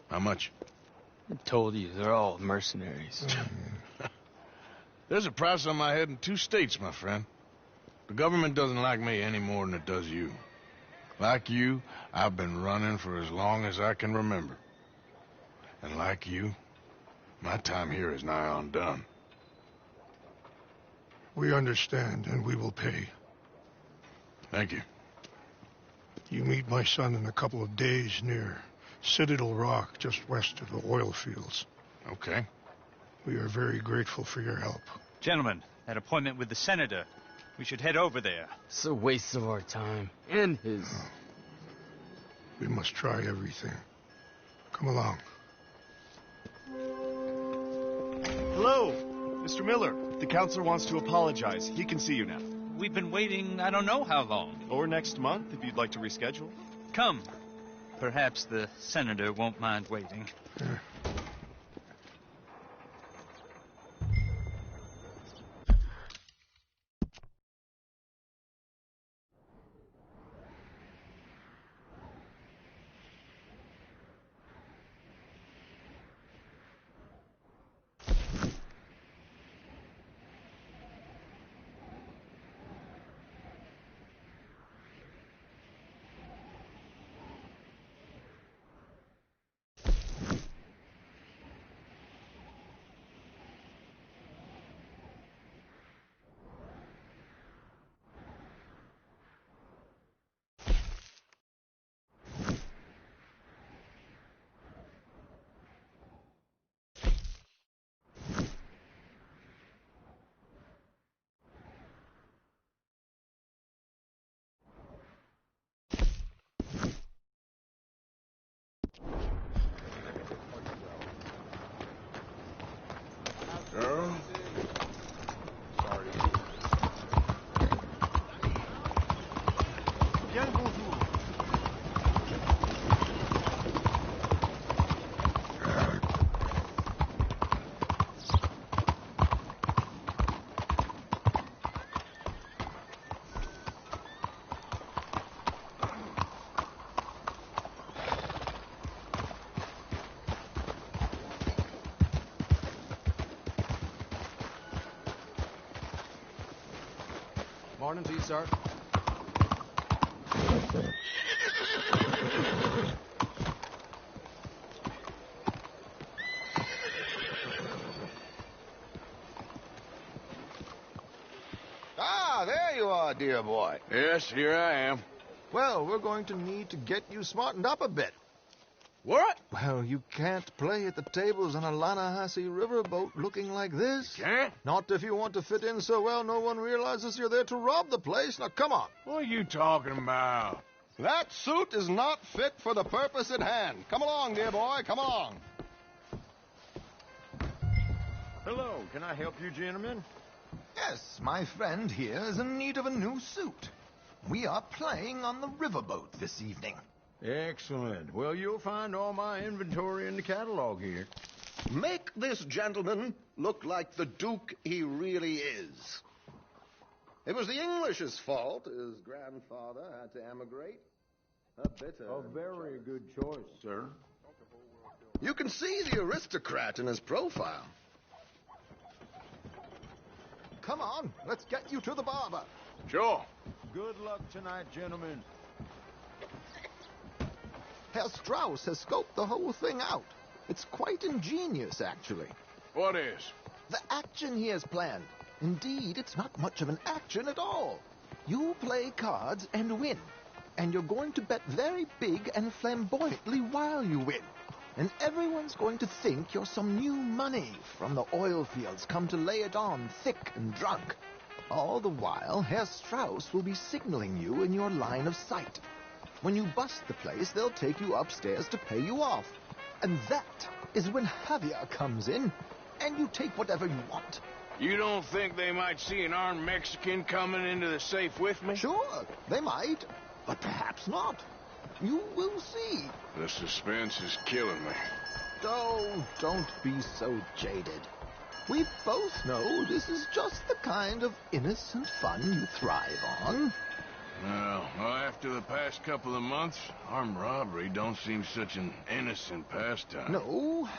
How much?
I told you, they're all mercenaries.
There's a price on my head in 2 states, my friend. The government doesn't like me any more than it does you. Like you, I've been running for as long as I can remember. And like you, my time here is nigh on done.
We understand, and we will pay.
Thank you.
You meet my son in a couple of days near Citadel Rock, just west of the oil fields.
Okay.
We are very grateful for your help.
Gentlemen, that appointment with the senator. We should head over there.
It's a waste of our time. And his.
We must try everything. Come along.
Hello, Mr. Miller. The counselor wants to apologize. He can see you now.
We've been waiting I don't know how long.
Or next month, if you'd like to reschedule.
Come. Perhaps the senator won't mind waiting.
Girl? Sorry.
Bien bonjour.
Morning to you, sir.
Ah, there you are, dear boy.
Yes, here I am.
Well, we're going to need to get you smartened up a bit.
What?
Well, you can't play at the tables on a Lanahassee riverboat looking like this.
Can't?
Not if you want to fit in so well no one realizes you're there to rob the place. Now, come on.
What are you talking about?
That suit is not fit for the purpose at hand. Come along, dear boy, come along.
Hello, can I help you, gentlemen?
Yes, my friend here is in need of a new suit. We are playing on the riverboat this evening.
Excellent. Well, you'll find all my inventory in the catalog here.
Make this gentleman look like the Duke he really is. It was the English's fault his grandfather had to emigrate. A bitter...
A very good choice, sir.
You can see the aristocrat in his profile.
Come on, let's get you to the barber.
Sure.
Good luck tonight, gentlemen.
Herr Strauss has scoped the whole thing out. It's quite ingenious, actually.
What is?
The action he has planned. Indeed, it's not much of an action at all. You play cards and win. And you're going to bet very big and flamboyantly while you win. And everyone's going to think you're some new money from the oil fields come to lay it on thick and drunk. All the while, Herr Strauss will be signaling you in your line of sight. When you bust the place, they'll take you upstairs to pay you off. And that is when Javier comes in, and you take whatever you want.
You don't think they might see an armed Mexican coming into the safe with me?
Sure, they might, but perhaps not. You will see.
The suspense is killing me.
Oh, don't be so jaded. We both know this is just the kind of innocent fun you thrive on.
Well, after the past couple of months, armed robbery don't seem such an innocent pastime.
No,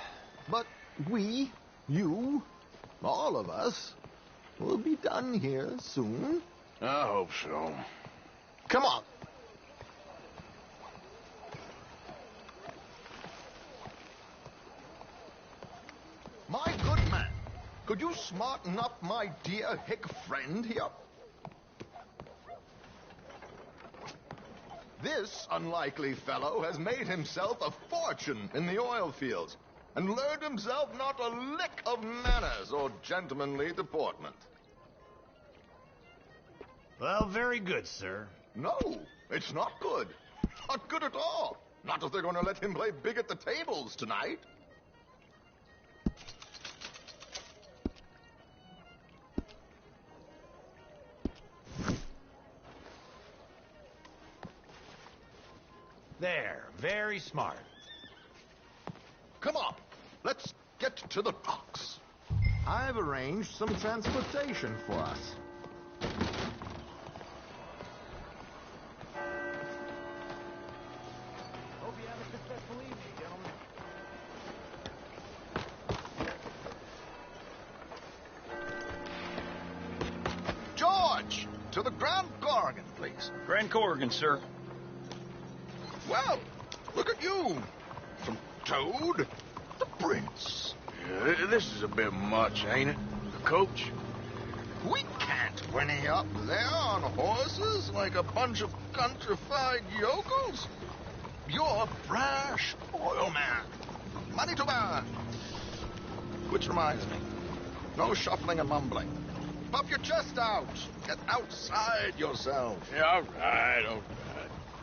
but we, you, all of us, will be done here soon.
I hope so.
Come on. My good man, could you smarten up my dear hick friend here?
This unlikely fellow has made himself a fortune in the oil fields and learned himself not a lick of manners or gentlemanly deportment.
Well, very good, sir.
No, it's not good. Not good at all. Not if they're going to let him play big at the tables tonight.
There, very smart.
Come on, let's get to the docks.
I've arranged some transportation for us.
Hope you have a successful evening, gentlemen.
George, to the Grand Corrigan, please.
Grand Corrigan, sir.
Well, look at you. From Toad to Prince.
Yeah, this is a bit much, ain't it? The coach?
We can't whinny up there on horses like a bunch of countrified yokels. You're brash oil man. Money to burn. Which reminds me, no shuffling and mumbling. Puff your chest out. Get outside yourself.
Yeah, all right.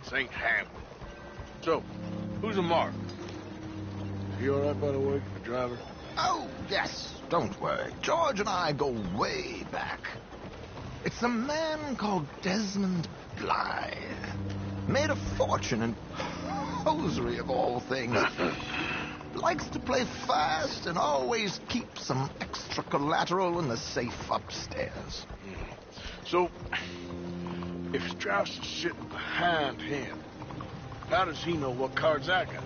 This ain't Hamlet. So, who's the mark? You all right, by the way, the driver?
Oh, yes. Don't worry. George and I go way back. It's a man called Desmond Blythe. Made a fortune in hosiery of all things. Likes to play fast and always keeps some extra collateral in the safe upstairs.
So, if Strauss is sitting behind him, how does he know what cards I got?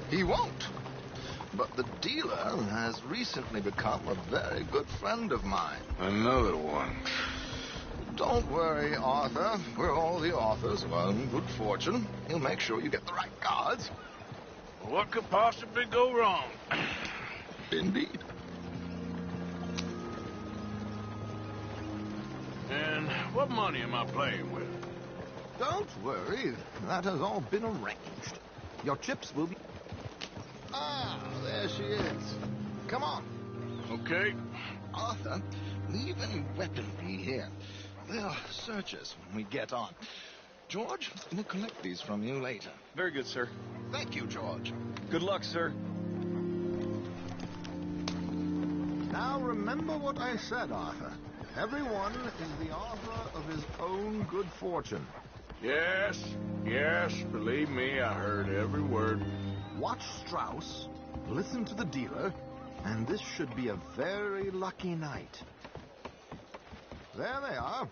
He won't. But the dealer has recently become a very good friend of mine.
Another one.
Don't worry, Arthur. We're all the authors of our own good fortune. He'll make sure you get the right cards.
What could possibly go wrong?
Indeed.
And what money am I playing with?
Don't worry. That has all been arranged. Your chips will be...
Ah, there she is. Come on.
Okay.
Arthur, leave any weaponry here. They'll search us when we get on. George, we'll collect these from you later.
Very good, sir.
Thank you, George.
Good luck, sir.
Now remember what I said, Arthur. Everyone is the author of his own good fortune.
Yes, believe me, I heard every word.
Watch Strauss, listen to the dealer, and this should be a very lucky night. There they are.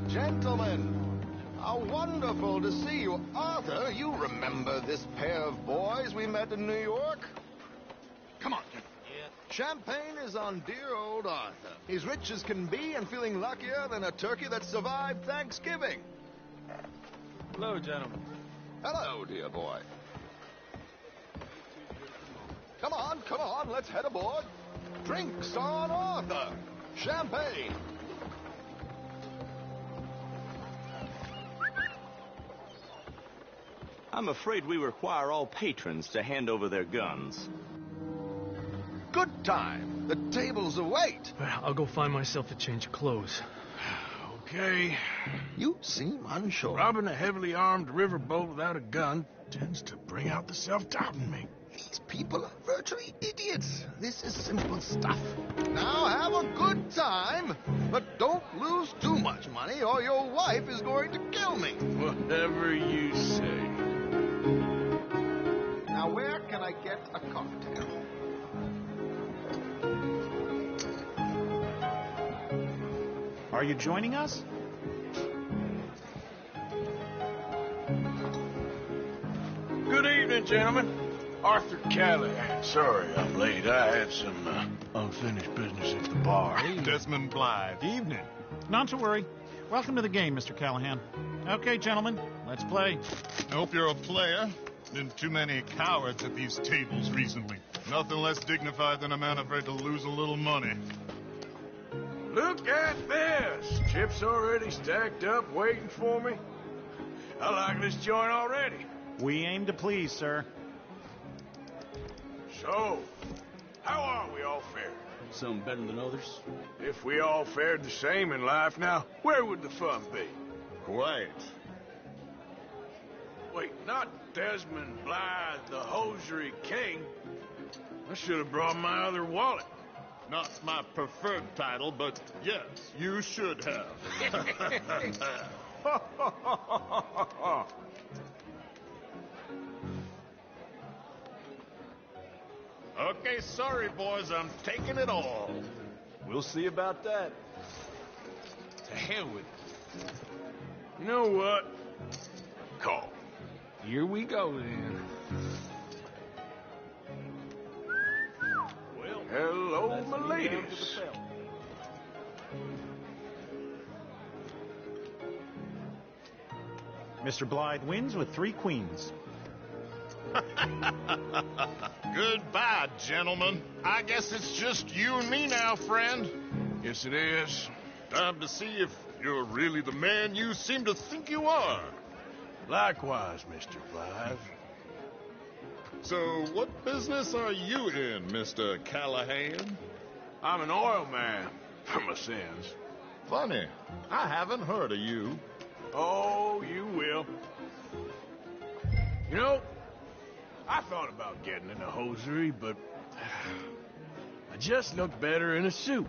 Gentlemen, how wonderful to see you. Arthur, you remember this pair of boys we met in New York? Come on. Yeah. Champagne is on dear old Arthur. He's rich as can be and feeling luckier than a turkey that survived Thanksgiving.
Hello, gentlemen.
Hello, dear boy. Come on, let's head aboard. Drinks on Arthur. Champagne.
I'm afraid we require all patrons to hand over their guns.
Good time. The tables await.
I'll go find myself a change of clothes.
Okay.
You seem unsure.
Robbing a heavily armed riverboat without a gun tends to bring out the self-doubt in me.
These people are virtually idiots. This is simple stuff. Now have a good time, but don't lose too much money or your wife is going to kill me.
Whatever you say.
Now where can I get a cocktail?
Are you joining us?
Good evening, gentlemen. Arthur Callahan. Sorry I'm late. I had some unfinished business at the bar.
Desmond Blythe. Evening. Not to worry. Welcome to the game, Mr. Callahan. Okay, gentlemen, let's play.
I hope you're a player. Been too many cowards at these tables recently. Nothing less dignified than a man afraid to lose a little money.
Look at this. Chips already stacked up waiting for me. I like this joint already.
We aim to please, sir.
So, how are we all fared?
Some better than others.
If we all fared the same in life now, where would the fun be?
Quite.
Wait, not Desmond Blythe, the hosiery king. I should have brought my other wallet.
Not my preferred title, but yes, you should have. Okay, sorry, boys, I'm taking it all.
We'll see about that.
To hell with it. You know what? Call.
Here we go, then.
Well, hello, my ladies.
Mr. Blythe wins with 3 queens.
Goodbye, gentlemen. I guess it's just you and me now, friend.
Yes, it is.
Time to see if you're really the man you seem to think you are.
Likewise, Mr. Blythe.
So, what business are you in, Mr. Callahan?
I'm an oil man, for my sins.
Funny, I haven't heard of you.
Oh, you will. You know, I thought about getting into hosiery, but I just look better in a suit.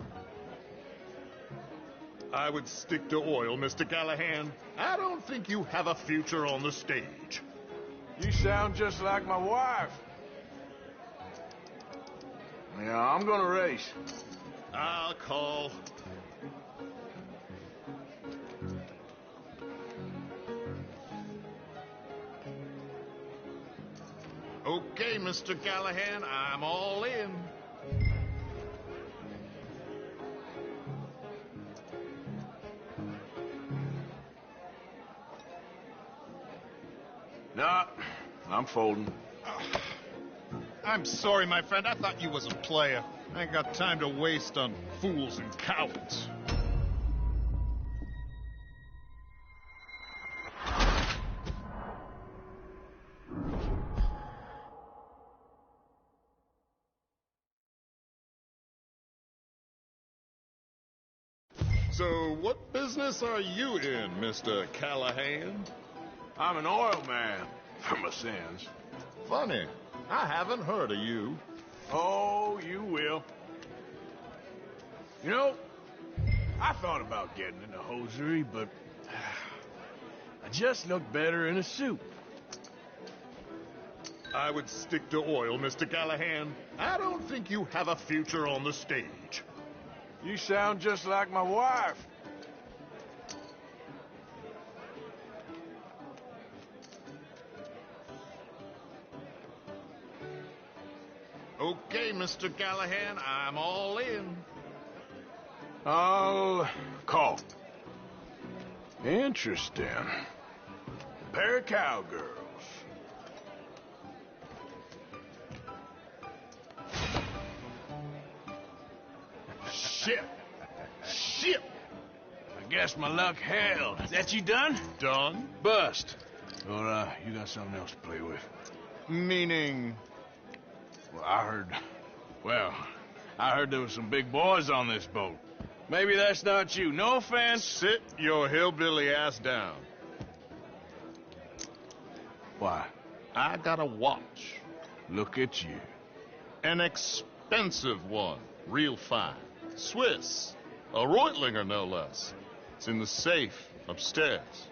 I would stick to oil, Mr. Callahan. I don't think you have a future on the stage.
You sound just like my wife. Yeah, I'm gonna race.
I'll call. Okay, Mr. Callahan, I'm all in.
Nah, I'm folding.
I'm sorry, my friend. I thought you was a player. I ain't got time to waste on fools and cowards. So, what business are you in, Mr. Callahan?
I'm an oil man, for my sins.
Funny, I haven't heard of you.
Oh, you will. You know, I thought about getting into hosiery, but I just look better in a suit.
I would stick to oil, Mr. Callahan. I don't think you have a future on the stage.
You sound just like my wife.
Okay, Mr. Callahan, I'm all in.
I'll call. Interesting. Pair of cowgirls. Shit. Shit. I guess my luck held. That you done?
Done.
Bust. Or, you got something else to play with?
Meaning?
Well, I heard there was some big boys on this boat. Maybe that's not you. No offense.
Sit your hillbilly ass down.
Why?
I got a watch.
Look at you.
An expensive one. Real fine. Swiss. A Reutlinger, no less. It's in the safe upstairs.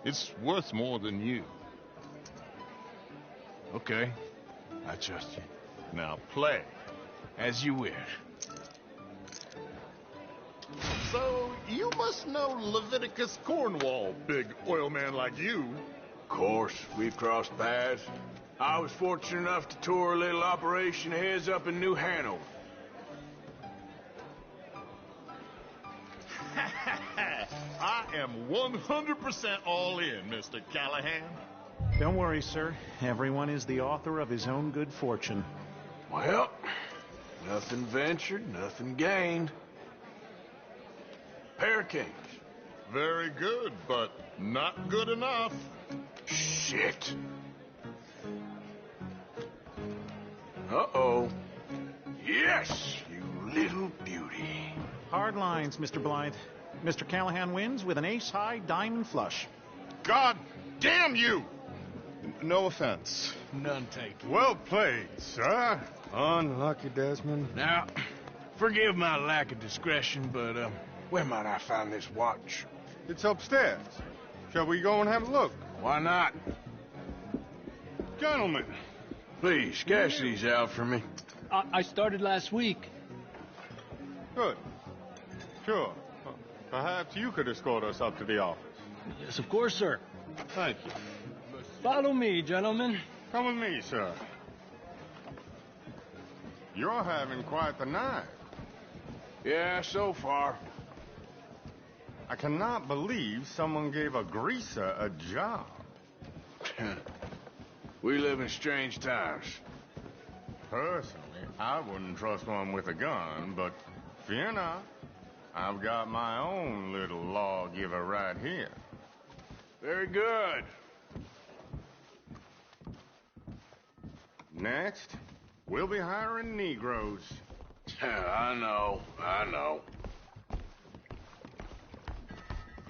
It's worth more than you.
Okay. I trust you.
Now play.
As you wish.
So, you must know Leviticus Cornwall, big oil man like you.
Of course, we've crossed paths. I was fortunate enough to tour a little operation of his up in New Hanover.
I am 100% all in, Mr. Callahan.
Don't worry, sir. Everyone is the author of his own good fortune.
Well, nothing ventured, nothing gained. Pair of kings.
Very good, but not good enough.
Shit. Uh-oh. Yes, you little beauty.
Hard lines, Mr. Blythe. Mr. Callahan wins with an ace-high diamond flush.
God damn you! No offense.
None taken.
Well played, sir. Unlucky, Desmond.
Now, forgive my lack of discretion, but, where might I find this watch?
It's upstairs. Shall we go and have a look?
Why not?
Gentlemen.
Please, sketch these out for me.
I started last week.
Good. Sure. Perhaps you could escort us up to the office.
Yes, of course, sir.
Thank you.
Follow me, gentlemen.
Come with me, sir. You're having quite the night.
Yeah, so far.
I cannot believe someone gave a greaser a job.
We live in strange times.
Personally, I wouldn't trust one with a gun, but fear not. I've got my own little lawgiver right here.
Very good.
Next, we'll be hiring Negroes.
I know.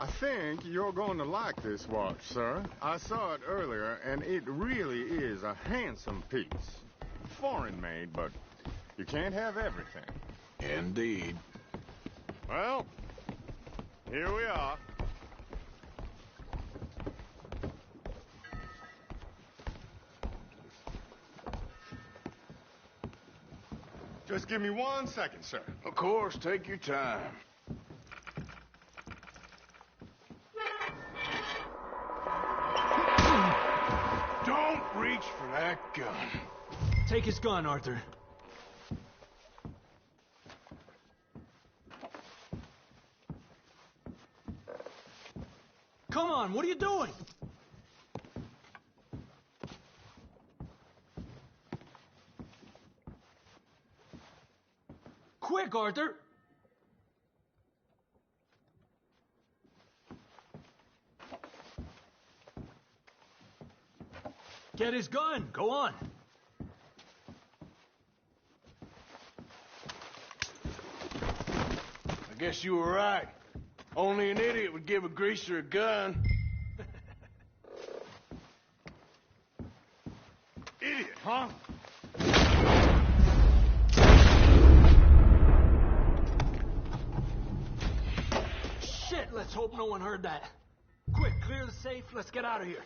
I think you're going to like this watch, sir. I saw it earlier, and it really is a handsome piece. Foreign made, but you can't have everything.
Indeed.
Well, here we are. Just give me 1 second, sir.
Of course, take your time. Don't reach for that gun.
Take his gun, Arthur. Come on, what are you doing? Quick, Arthur! Get his gun. Go on.
I guess you were right. Only an idiot would give a greaser a gun.
Idiot, huh?
Shit, let's hope no one heard that. Quick, clear the safe. Let's get out of here.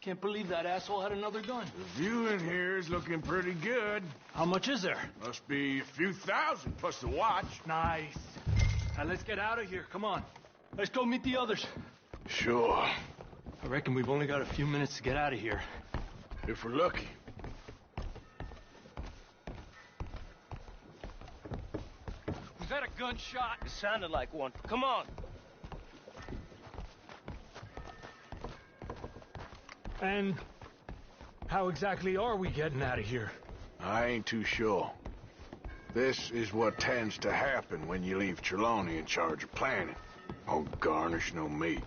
Can't believe that asshole had another gun.
The view in here is looking pretty good.
How much is there?
Must be a few thousand plus the watch.
Nice. Now let's get out of here. Come on. Let's go meet the others.
Sure.
I reckon we've only got a few minutes to get out of here.
If we're lucky.
Was that a gunshot? It sounded like one. Come on.
And how exactly are we getting out of here?
I ain't too sure. This is what tends to happen when you leave Trelawney in charge of planning. No garnish, no meat.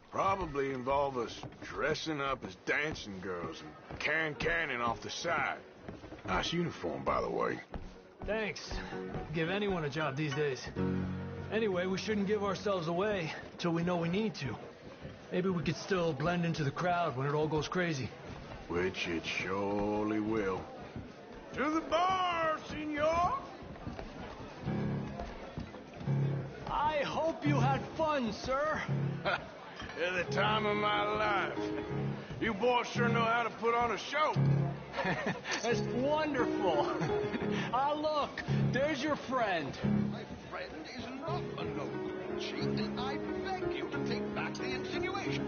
Probably involve us dressing up as dancing girls and canning off the side. Nice uniform, by the way.
Thanks. Give anyone a job these days. Anyway, we shouldn't give ourselves away till we know we need to. Maybe we could still blend into the crowd when it all goes crazy.
Which it surely will. To the bar, senor!
I hope you had fun, sir.
At the time of my life. You boys sure know how to put on a show.
That's wonderful. Ah, look, there's your friend.
My friend is not a noble cheat, and I beg you to take back the insinuation.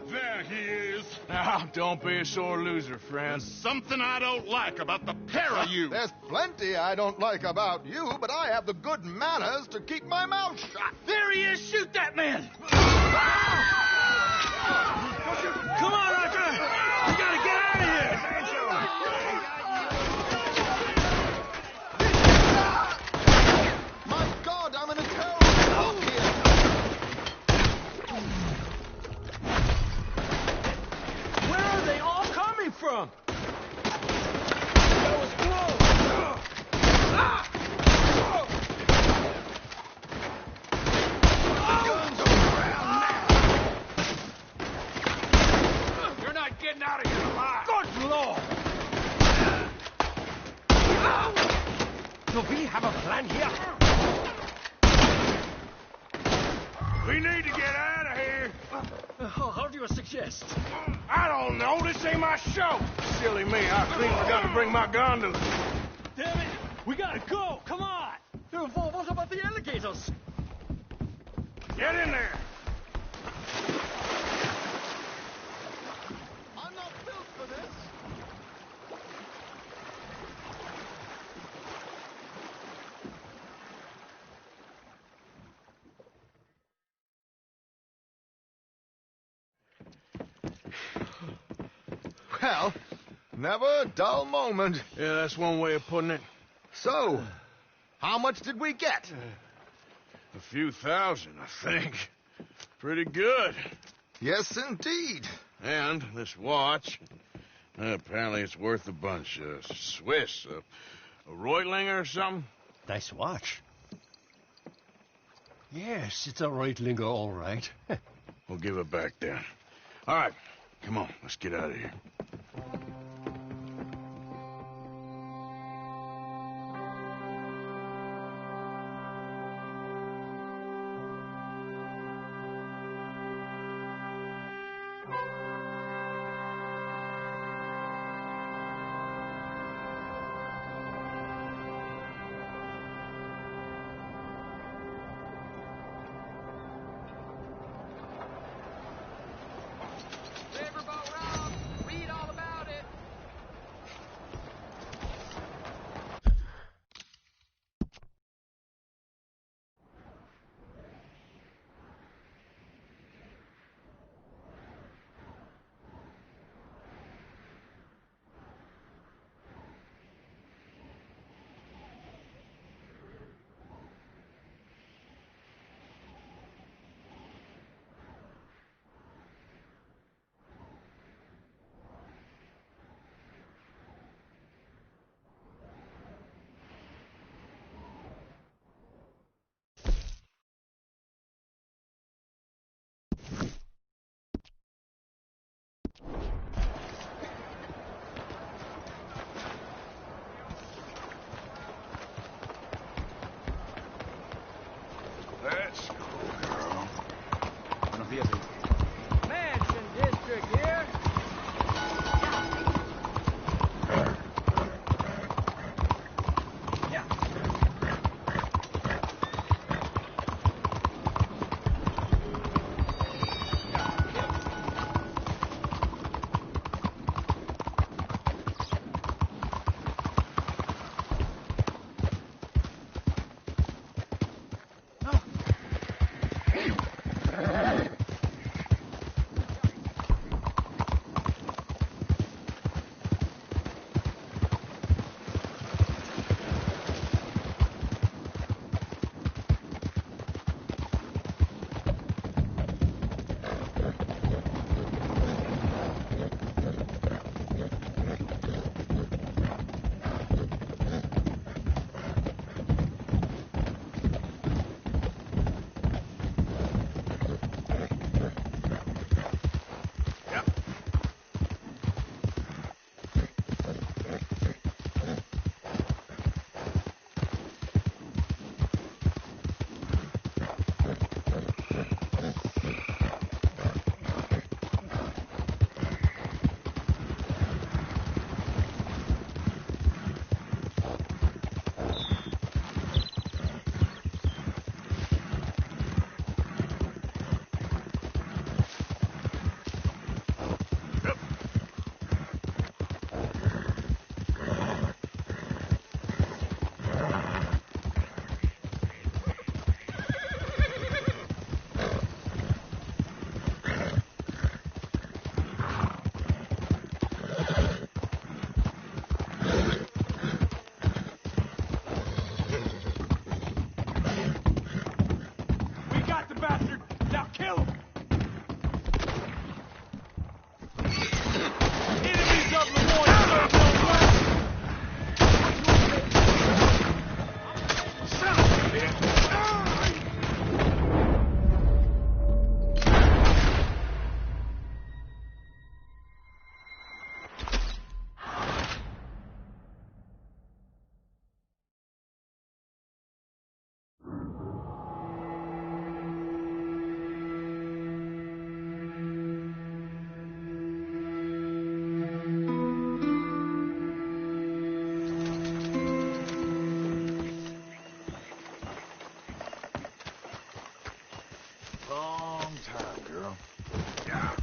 There he is.
Now, don't be a sore loser, friend.
There's something I don't like about the pair of you.
There's plenty I don't like about you, but I have the good manners to keep my mouth shut.
There he is! Shoot that man!
Come on, Arthur! We gotta get out of here! We need to get out of here.
How do you suggest?
I don't know. This ain't my show. Silly me. I clean forgot to bring my gondola.
Damn it! We gotta go! Come on! What about the alligators?
Get in there.
I'm not built for this.
Well, never a dull moment.
Yeah, that's one way of putting it.
So, how much did we get?
A few thousand, I think. Pretty good.
Yes, indeed.
And this watch, apparently it's worth a bunch. Swiss, a Reutlinger or something?
Nice watch. Yes, it's a Reutlinger, all right.
We'll give it back then. All right, come on, let's get out of here.
Read all about it.
Let's go, girl.
Buenos días.
Mansion District here.
long time, girl. Yeah.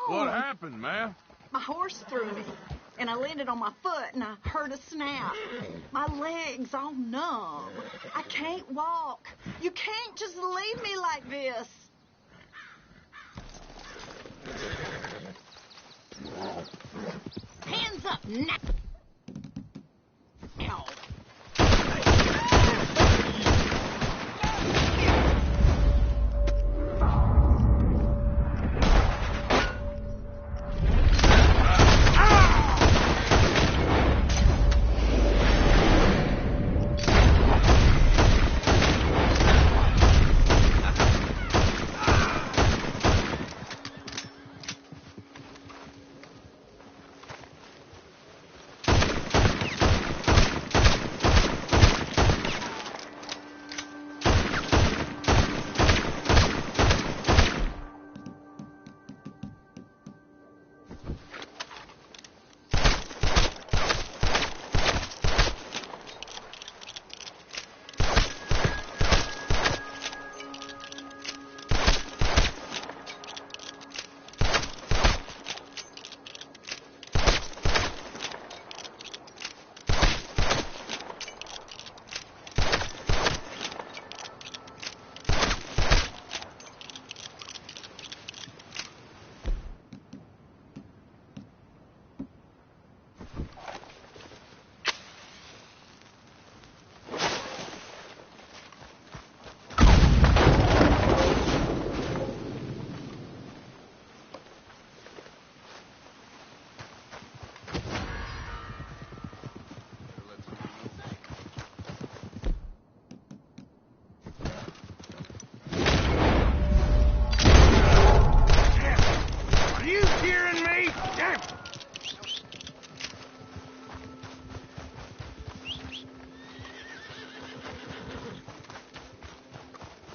What happened, ma'am?
My horse threw me, and I landed on my foot, and I heard a snap. My leg's all numb. I can't walk. You can't just leave me like this. Hands up now.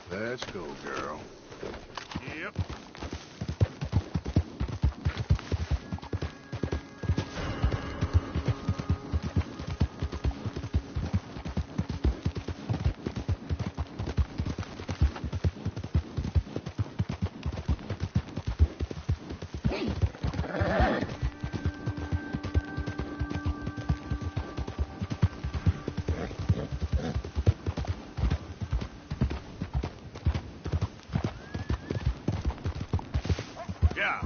Let's go, girl. Yep. Yeah.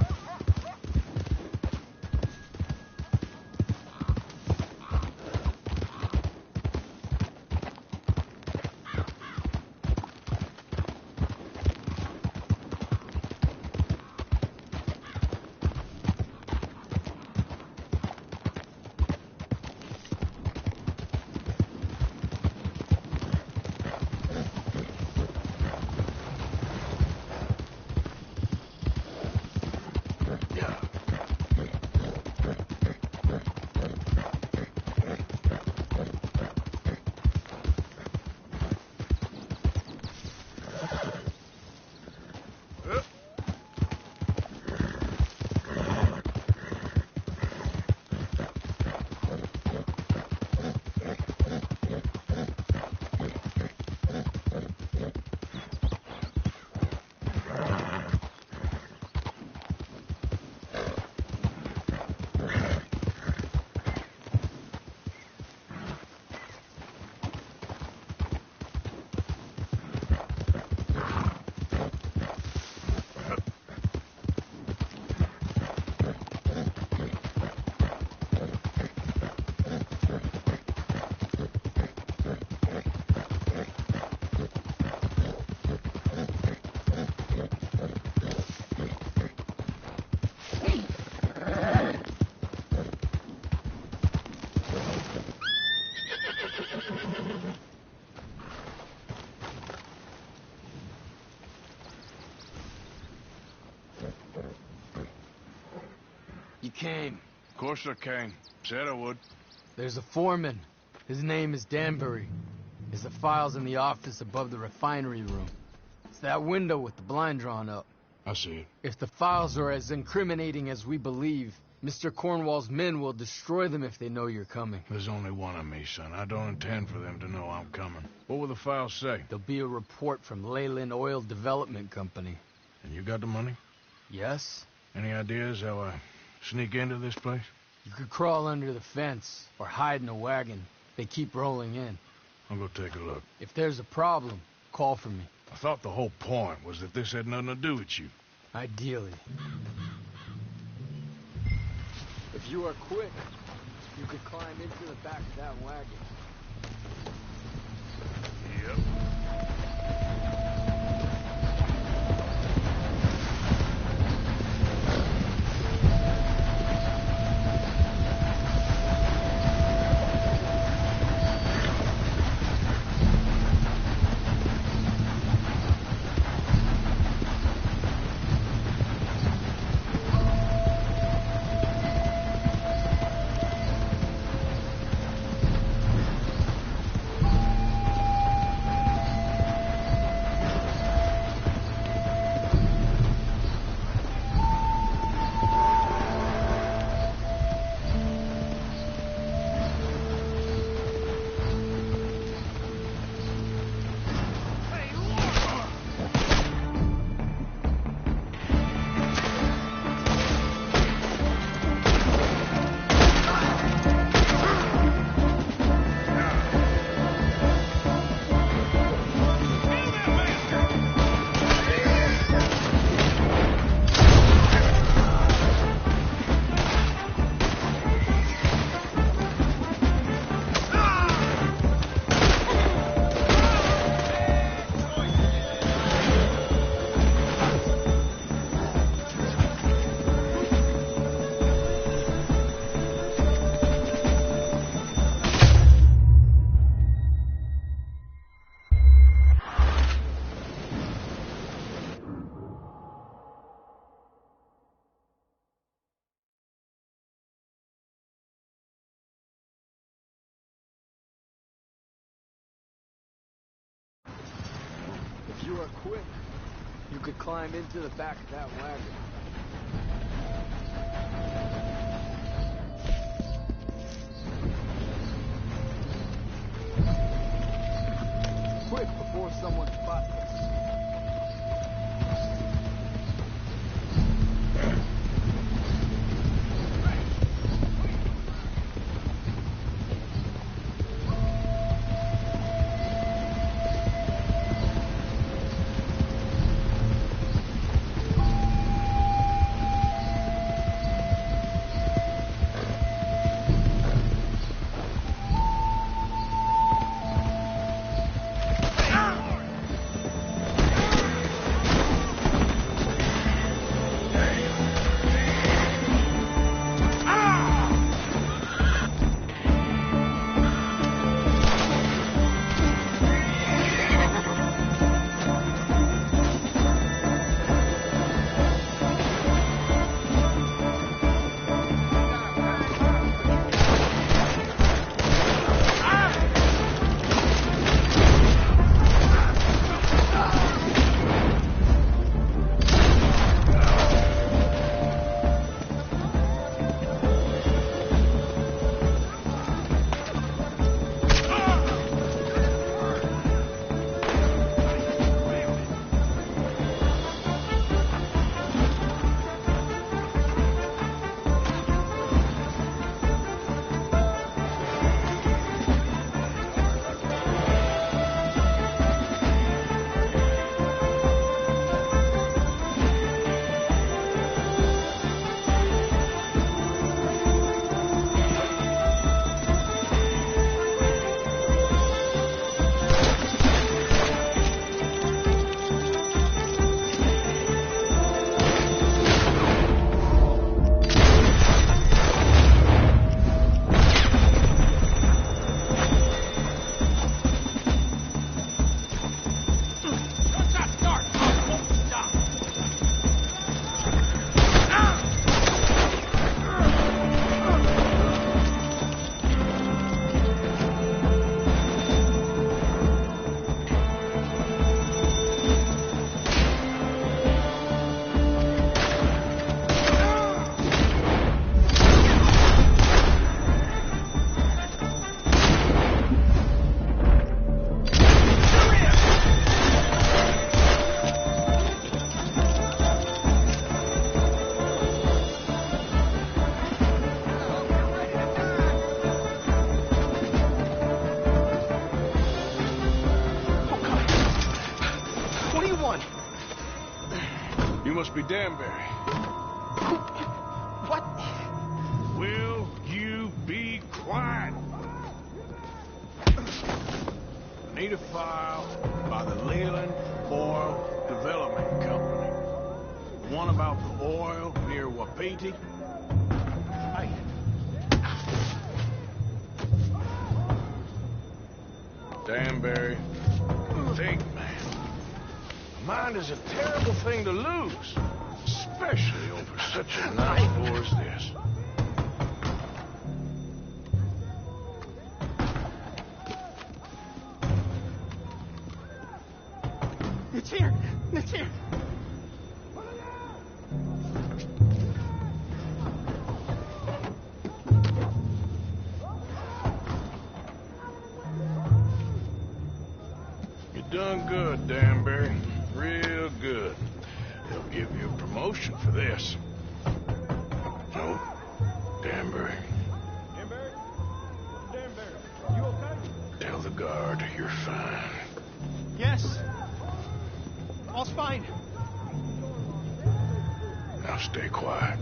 You came.
Of course I came. Said I would.
There's a foreman. His name is Danbury. There's the files in the office above the refinery room. It's that window with the blind drawn up.
I see it.
If the files are as incriminating as we believe, Mr. Cornwall's men will destroy them if they know you're coming.
There's only one of me, son. I don't intend for them to know I'm coming. What will the files say?
There'll be a report from Leyland Oil Development Company.
And you got the money?
Yes?
Any ideas how I sneak into this place?
You could crawl under the fence or hide in a wagon. They keep rolling in.
I'll go take a look.
If there's a problem, call for me.
I thought the whole point was that this had nothing to do with you.
Ideally. If you are quick, you could climb into the back of that wagon.
Yep.
If you are quick, you could climb into the back of that wagon. Quick before someone spots us.
You must be Danbury.
What?
Will you be quiet? I need a file by the Leland Oil Development Company. The one about the oil near Wapiti. Danbury, think, man. A mind is a terrible thing to lose, especially over such a nice war as this.
It's here! It's here!
You done good, Danbury. Real good. They'll give you a promotion for this. No, Danbury.
Danbury? Danbury, you okay?
Tell the guard you're fine.
Yes. All's fine.
Now stay quiet.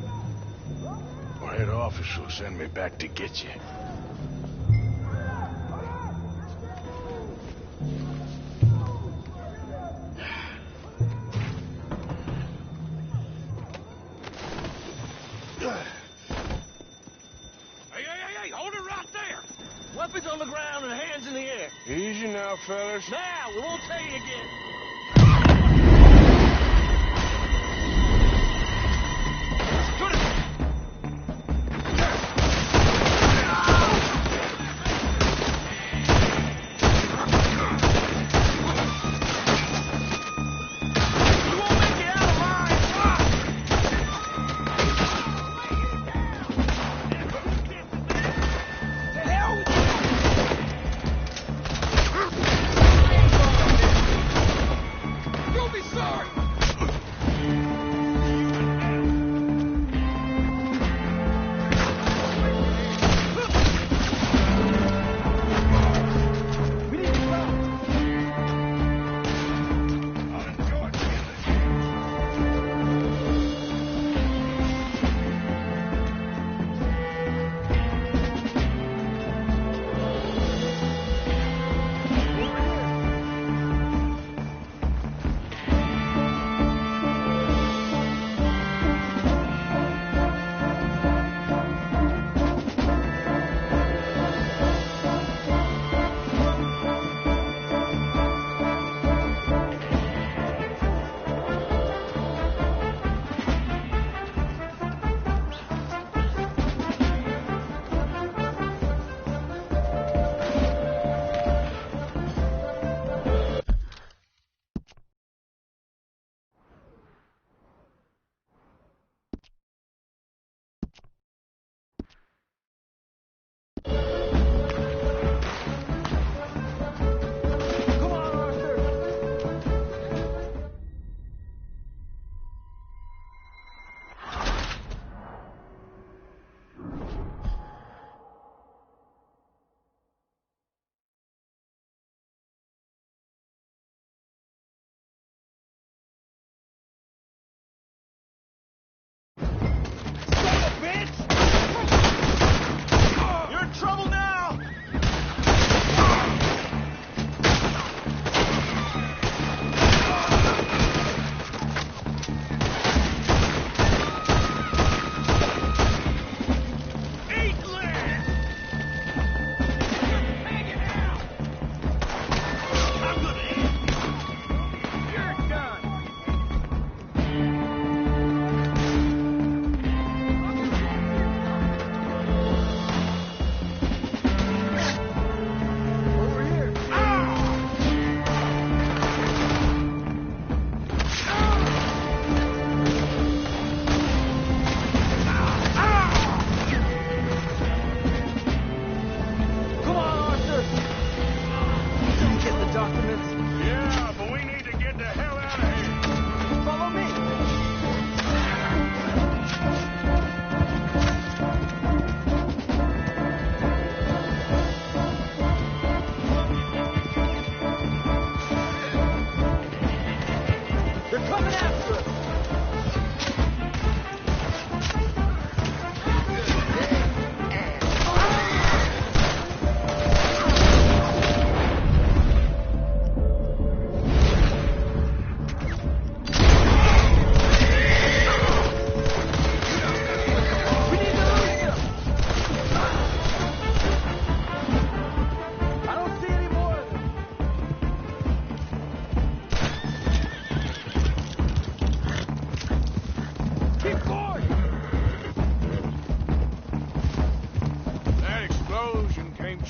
Or head office will send me back to get you.
Hey, hold it right there! Weapons on the ground and hands in the air.
Easy now, fellas.
Now, we won't tell you again.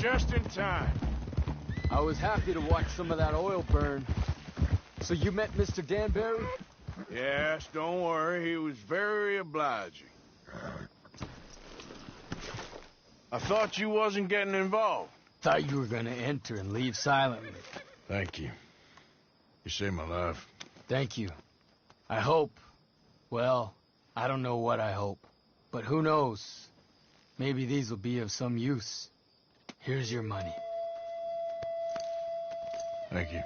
just in time.
I was happy to watch some of that oil burn. So you met Mr. Danbury?
Yes, don't worry. He was very obliging. I thought you wasn't getting involved.
Thought you were gonna enter and leave silently.
Thank you. You saved my life.
Thank you. I hope. Well, I don't know what I hope. But who knows? Maybe these will be of some use. Here's your money.
Thank you.